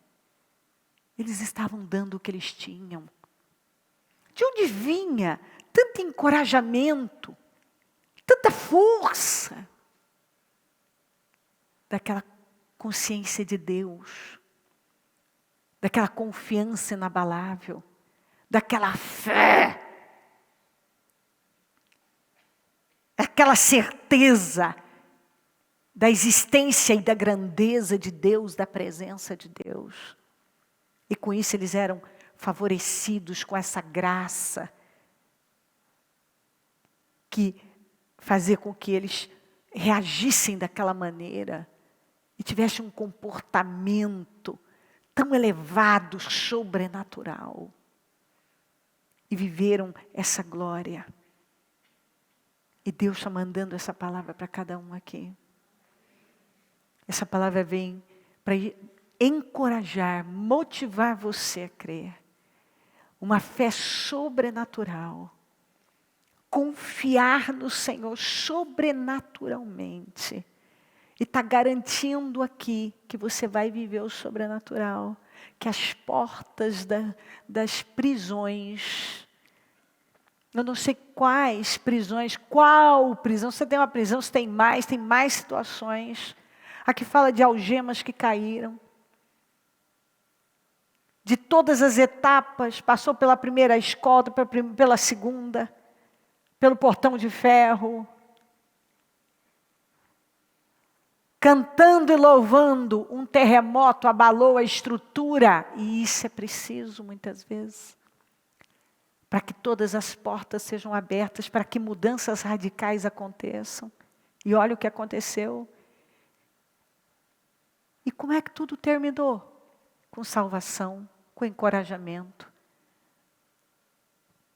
Eles estavam dando o que eles tinham. De onde vinha tanto encorajamento, tanta força? Daquela consciência de Deus, daquela confiança inabalável, daquela fé, daquela certeza da existência e da grandeza de Deus, da presença de Deus. E com isso eles eram favorecidos com essa graça que fazia com que eles reagissem daquela maneira e tivessem um comportamento tão elevado, sobrenatural. E viveram essa glória. E Deus está mandando essa palavra para cada um aqui. Essa palavra vem para encorajar, motivar você a crer. Uma fé sobrenatural. Confiar no Senhor sobrenaturalmente. E está garantindo aqui que você vai viver o sobrenatural. Que as portas das prisões, eu não sei quais prisões, qual prisão, você tem uma prisão, você tem mais situações. Aqui fala de algemas que caíram. De todas as etapas, passou pela primeira escolta, pela segunda, pelo portão de ferro. Cantando e louvando, um terremoto abalou a estrutura. E isso é preciso muitas vezes. Para que todas as portas sejam abertas, para que mudanças radicais aconteçam. E olha o que aconteceu. E como é que tudo terminou? Com salvação, com encorajamento,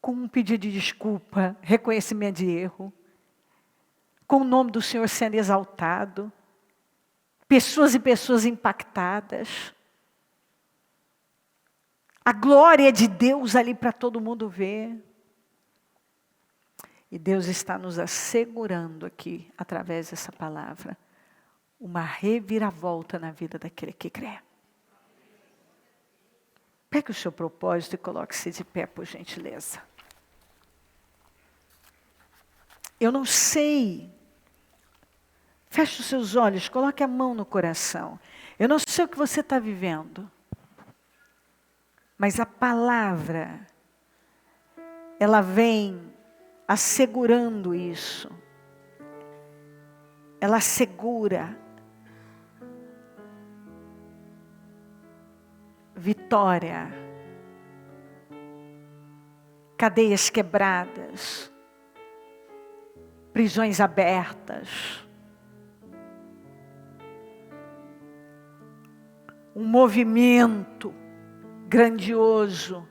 com um pedido de desculpa, reconhecimento de erro, com o nome do Senhor sendo exaltado, pessoas e pessoas impactadas, a glória de Deus ali para todo mundo ver. E Deus está nos assegurando aqui, através dessa palavra, uma reviravolta na vida daquele que crê. Pegue o seu propósito e coloque-se de pé, por gentileza. Eu não sei. Feche os seus olhos, coloque a mão no coração. Eu não sei o que você está vivendo. Mas a palavra, ela vem assegurando isso. Ela assegura vitória, cadeias quebradas, prisões abertas, um movimento grandioso,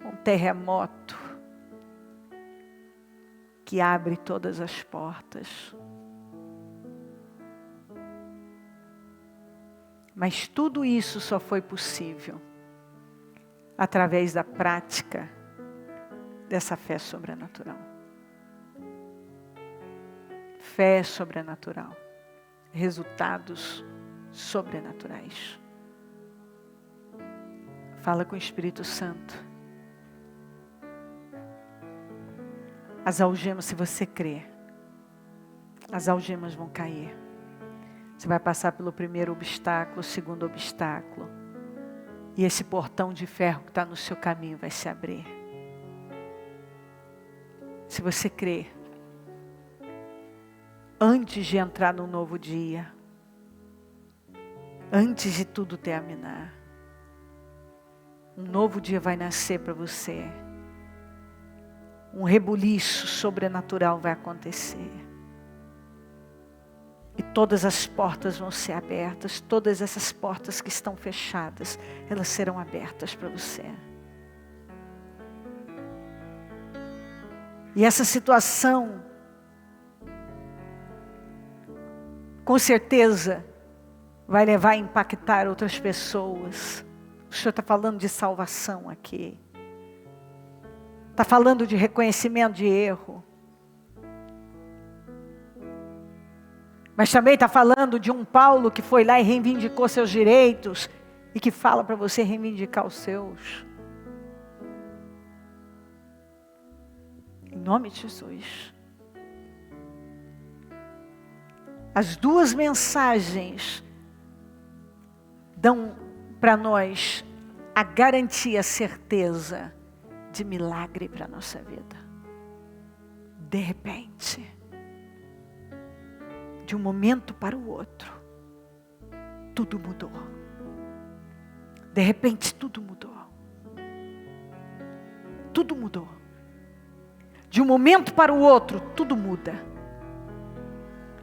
um terremoto que abre todas as portas. Mas tudo isso só foi possível através da prática dessa fé sobrenatural. Fé sobrenatural. Resultados sobrenaturais. Fala com o Espírito Santo. As algemas, se você crer, as algemas vão cair. Você vai passar pelo primeiro obstáculo, o segundo obstáculo. E esse portão de ferro que está no seu caminho vai se abrir. Se você crer, antes de entrar num novo dia, antes de tudo terminar, um novo dia vai nascer para você. Um rebuliço sobrenatural vai acontecer. E todas as portas vão ser abertas. Todas essas portas que estão fechadas, elas serão abertas para você. E essa situação, com certeza, vai levar a impactar outras pessoas. O Senhor está falando de salvação aqui. Está falando de reconhecimento de erro. Mas também está falando de um Paulo que foi lá e reivindicou seus direitos. E que fala para você reivindicar os seus. Em nome de Jesus. As duas mensagens dão para nós a garantia, a certeza de milagre para a nossa vida. De repente, de um momento para o outro, tudo mudou. De repente, tudo mudou. Tudo mudou. De um momento para o outro, tudo muda.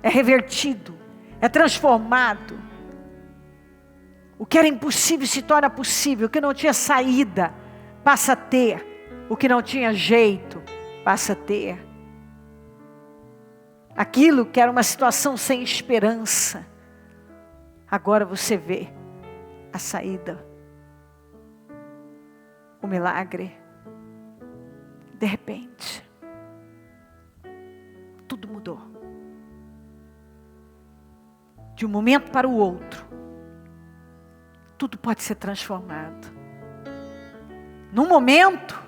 É revertido, é transformado. O que era impossível se torna possível. O que não tinha saída, passa a ter. O que não tinha jeito, passa a ter. Aquilo que era uma situação sem esperança, agora você vê a saída, o milagre. De repente, tudo mudou. De um momento para o outro, tudo pode ser transformado. Num momento,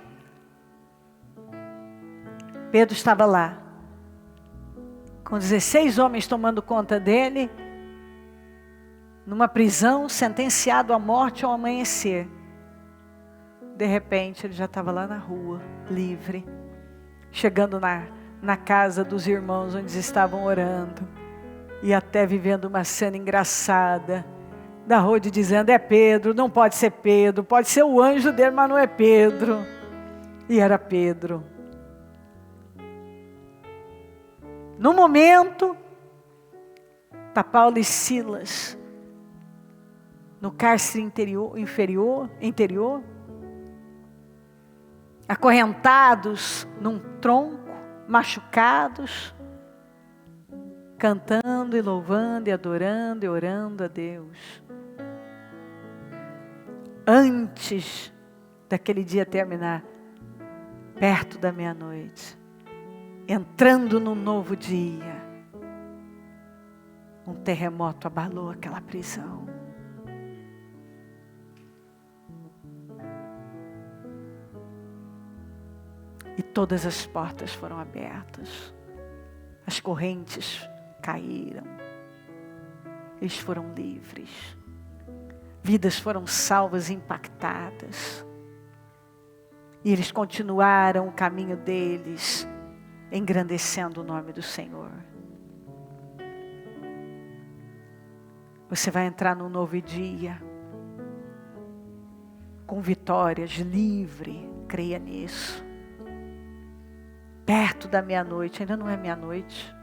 Pedro estava lá, com 16 homens tomando conta dele, numa prisão, sentenciado à morte ao amanhecer. De repente, ele já estava lá na rua, livre, chegando na casa dos irmãos onde eles estavam orando, e até vivendo uma cena engraçada, da Rode dizendo: é Pedro, não pode ser Pedro, pode ser o anjo dele, mas não é Pedro. E era Pedro. No momento, está Paulo e Silas no cárcere interior, acorrentados num tronco, machucados, cantando e louvando e adorando e orando a Deus. Antes daquele dia terminar, perto da meia-noite, entrando num novo dia, um terremoto abalou aquela prisão. E todas as portas foram abertas, as correntes caíram, eles foram livres, vidas foram salvas e impactadas, e eles continuaram o caminho deles, engrandecendo o nome do Senhor. Você vai entrar num novo dia, com vitórias, livre, creia nisso. Perto da meia-noite, ainda não é meia-noite.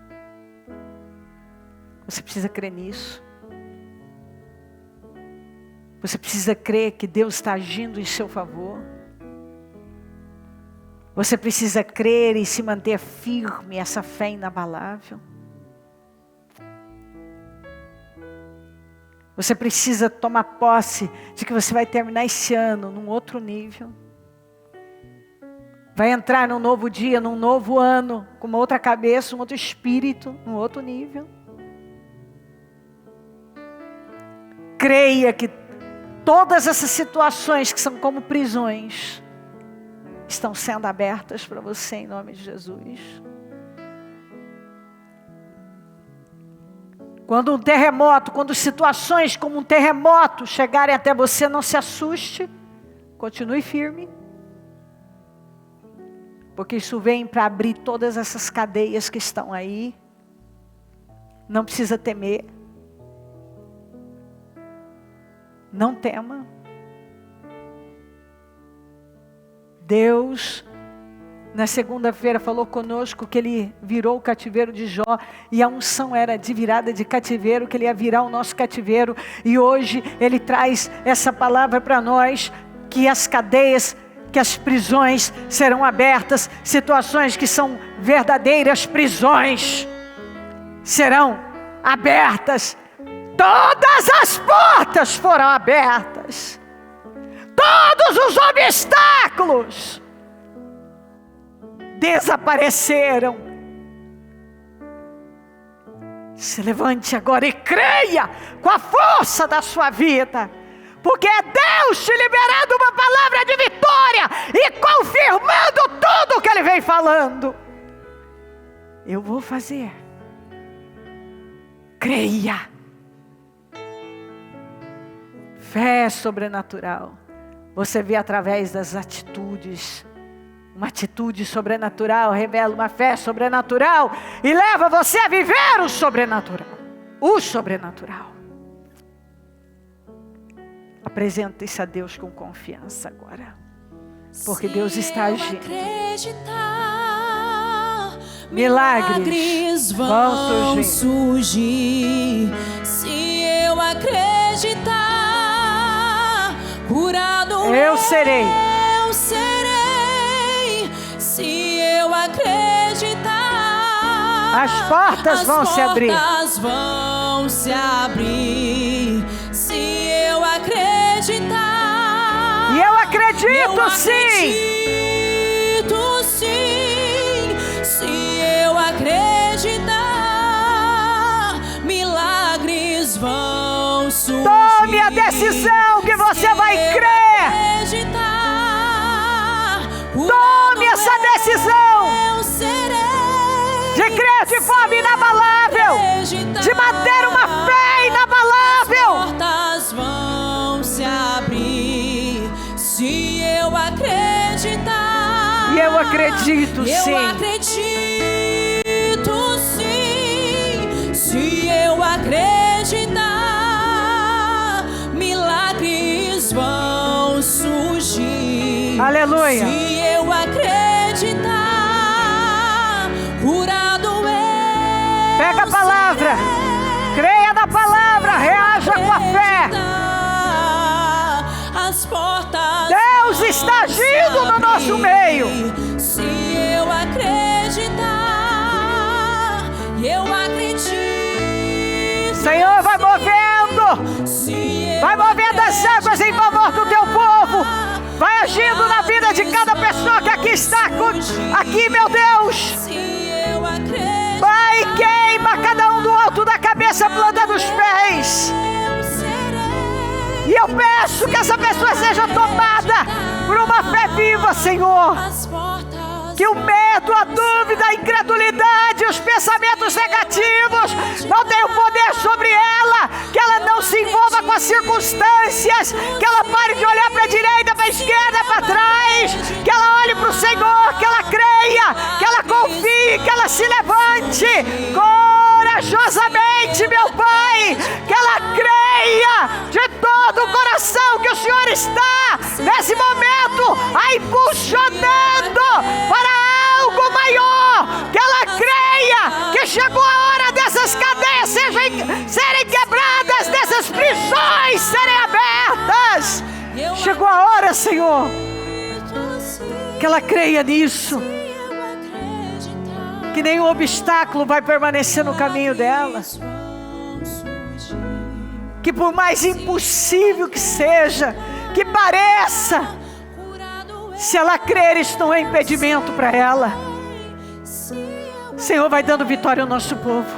Você precisa crer nisso. Você precisa crer que Deus está agindo em seu favor. Você precisa crer e se manter firme, essa fé inabalável. Você precisa tomar posse de que você vai terminar esse ano num outro nível. Vai entrar num novo dia, num novo ano, com uma outra cabeça, um outro espírito, num outro nível. Creia que todas essas situações que são como prisões, estão sendo abertas para você em nome de Jesus. Quando situações como um terremoto chegarem até você, não se assuste, continue firme. Porque isso vem para abrir todas essas cadeias que estão aí. Não precisa temer. Não tema. Deus, na segunda-feira, falou conosco que Ele virou o cativeiro de Jó. E a unção era de virada de cativeiro, que Ele ia virar o nosso cativeiro. E hoje Ele traz essa palavra para nós, que as cadeias, que as prisões serão abertas. Situações que são verdadeiras prisões serão abertas. Todas as portas foram abertas. Todos os obstáculos desapareceram. Se levante agora e creia com a força da sua vida, porque é Deus te liberando uma palavra de vitória e confirmando tudo que Ele vem falando. Eu vou fazer. Creia. Fé sobrenatural. Você vê através das atitudes. Uma atitude sobrenatural revela uma fé sobrenatural e leva você a viver o sobrenatural. O sobrenatural. Apresente-se a Deus com confiança agora. Porque Deus está agindo. Milagres vão surgir. Se eu acreditar, curado eu serei. Eu serei. Se eu acreditar, As portas vão se abrir. As portas vão se abrir se eu acreditar. E eu acredito, sim. Acredito sim. Se eu acreditar, milagres vão surgir. Tome a decisão que você vai crer. Tome essa decisão de crer de forma inabalável, de manter uma fé inabalável. As portas vão se abrir se eu acreditar. E eu acredito, sim. Eu acredito sim. Se eu acreditar, milagres vão surgir. Aleluia. Se eu acreditar, curado eu. Pega a palavra, creia na palavra, reaja com a fé. As portas Deus está agindo no nosso meio. Se eu acreditar, eu acredito. Senhor, vai movendo. Vai movendo as águas em favor do teu povo. Vai agindo na vida de cada pessoa que aqui está. Aqui, meu Deus. Vai, queima cada um do alto da cabeça, planta dos pés. E eu peço que essa pessoa seja tomada por uma fé viva, Senhor. Que o medo, a dúvida, a incredulidade, os pensamentos negativos não tenham poder sobre ela. Que ela não se envolva com as circunstâncias. Que ela pare de olhar para a direita, para a esquerda, para trás. Que ela olhe para o Senhor, que ela creia, que ela confie, que ela se levante corajosamente, meu Pai. Que ela creia de todo o coração que o Senhor está nesse momento a impulsionando para algo maior. Que ela creia que chegou a hora dessas cadeias serem quebradas, dessas prisões serem abertas. Chegou a hora, Senhor, que ela creia nisso, que nenhum obstáculo vai permanecer no caminho dela. Que por mais impossível que seja, que pareça, se ela crer, isso não é impedimento para ela. Senhor, vai dando vitória ao nosso povo.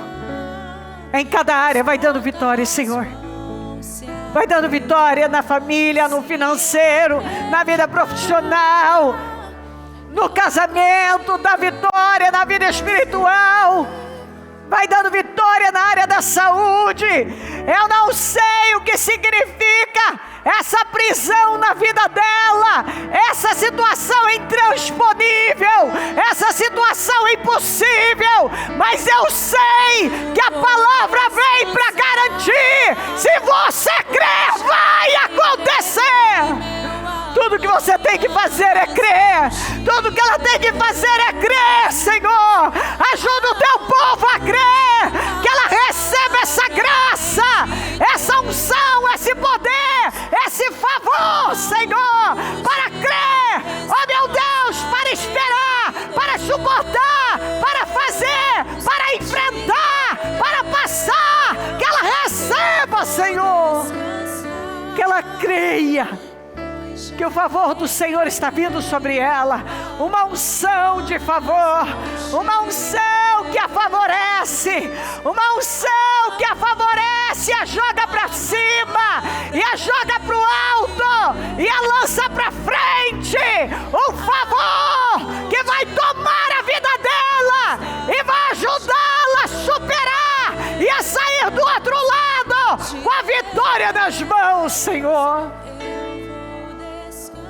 Em cada área vai dando vitória, Senhor. Vai dando vitória na família, no financeiro, na vida profissional, no casamento, dá vitória na vida espiritual. Vai dando vitória na área da saúde. Eu não sei o que significa essa prisão na vida dela, essa situação intransponível, essa situação impossível, mas eu sei que a palavra vem para garantir. Se você crer, vai acontecer. Tudo que você tem que fazer é crer. Tudo que ela tem que fazer é crer, Senhor. Ajuda o teu povo a crer. Que ela receba essa graça, essa unção, esse poder, esse favor, Senhor, para crer. Oh, meu Deus, para esperar, para suportar, para fazer, para enfrentar, para passar. Que ela receba, Senhor. Que ela creia que o favor do Senhor está vindo sobre ela. Uma unção de favor, uma unção que a favorece, uma unção que a favorece, a joga para cima, e a joga para o alto, e a lança para frente. Um favor que vai tomar a vida dela e vai ajudá-la a superar e a sair do outro lado com a vitória nas mãos, Senhor.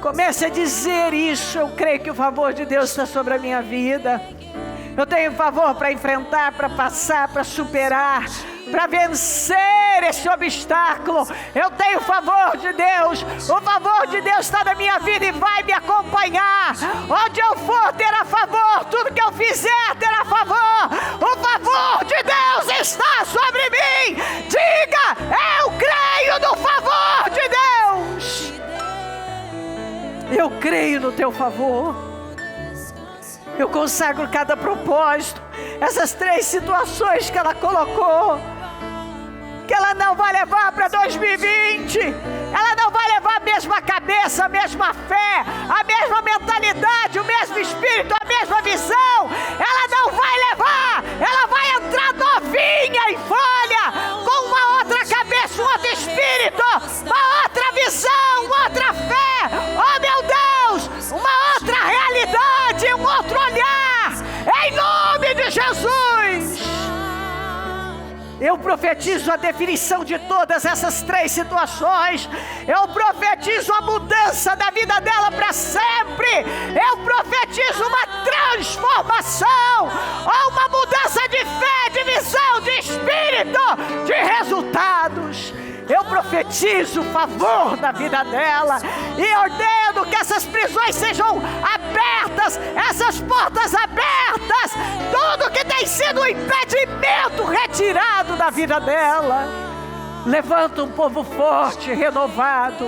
Comece a dizer isso. Eu creio que o favor de Deus está sobre a minha vida. Eu tenho favor para enfrentar, para passar, para superar, para vencer esse obstáculo. Eu tenho favor de Deus. O favor de Deus está na minha vida e vai me acompanhar. Onde eu for, terá favor. Tudo que eu fizer, terá favor. O favor de Deus está sobre mim. Diga: eu creio no favor de Deus. Eu creio no teu favor. Eu consagro cada propósito, essas 3 situações que ela colocou, que ela não vai levar para 2020, ela não vai levar a mesma cabeça, a mesma fé, a mesma mentalidade, o mesmo espírito, a mesma visão, ela não vai levar, ela vai entrar novinha em folha, com uma outra cabeça, um outro espírito, uma outra visão, uma outra fé, oh meu Deus, uma outra realidade, um outro olhar, em nome de Jesus. Eu profetizo a definição de todas essas 3 situações. Eu profetizo a mudança da vida dela para sempre. Eu profetizo uma transformação, ou uma mudança de fé, de visão, de espírito, de resultados. Eu profetizo favor na vida dela e ordeno que essas prisões sejam abertas, essas portas abertas, tudo que tem sido um impedimento retirado da vida dela. Levanta um povo forte, renovado,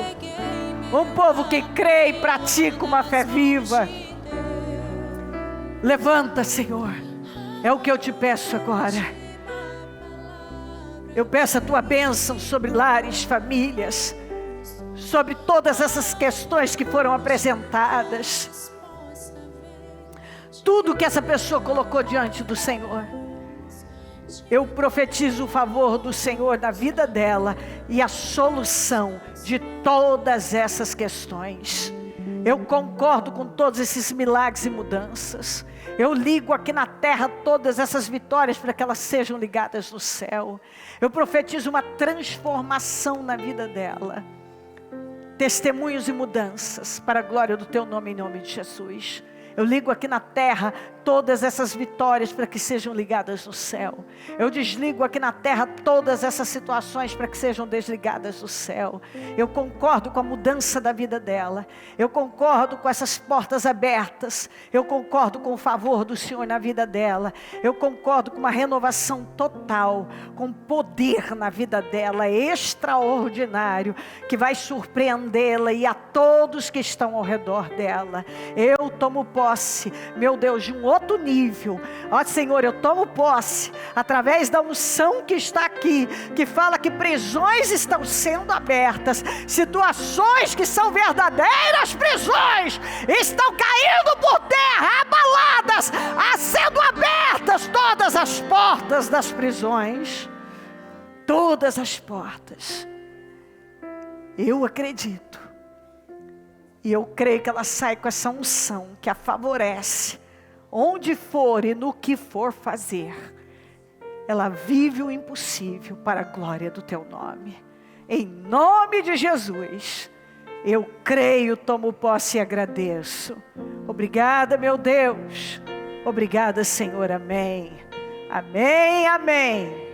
um povo que crê e pratica uma fé viva. Levanta, Senhor, é o que eu te peço agora. Eu peço a tua bênção sobre lares, famílias, sobre todas essas questões que foram apresentadas. Tudo que essa pessoa colocou diante do Senhor, eu profetizo o favor do Senhor na vida dela e a solução de todas essas questões. Eu concordo com todos esses milagres e mudanças. Eu ligo aqui na terra todas essas vitórias para que elas sejam ligadas no céu. Eu profetizo uma transformação na vida dela. Testemunhos e mudanças para a glória do teu nome, em nome de Jesus. Eu ligo aqui na terra todas essas vitórias para que sejam ligadas no céu. Eu desligo aqui na terra todas essas situações para que sejam desligadas no céu. Eu concordo com a mudança da vida dela. Eu concordo com essas portas abertas. Eu concordo com o favor do Senhor na vida dela. Eu concordo com uma renovação total, com poder na vida dela extraordinário, que vai surpreendê-la e a todos que estão ao redor dela. Eu tomo posse, meu Deus, de um outro nível. Ó Senhor, eu tomo posse através da unção que está aqui, que fala que prisões estão sendo abertas, situações que são verdadeiras prisões estão caindo por terra, abaladas, sendo abertas todas as portas das prisões, todas as portas. Eu acredito e eu creio que ela sai com essa unção que a favorece. Onde for e no que for fazer, ela vive o impossível para a glória do teu nome. Em nome de Jesus, eu creio, tomo posse e agradeço. Obrigada, meu Deus. Obrigada, Senhor. Amém. Amém, amém.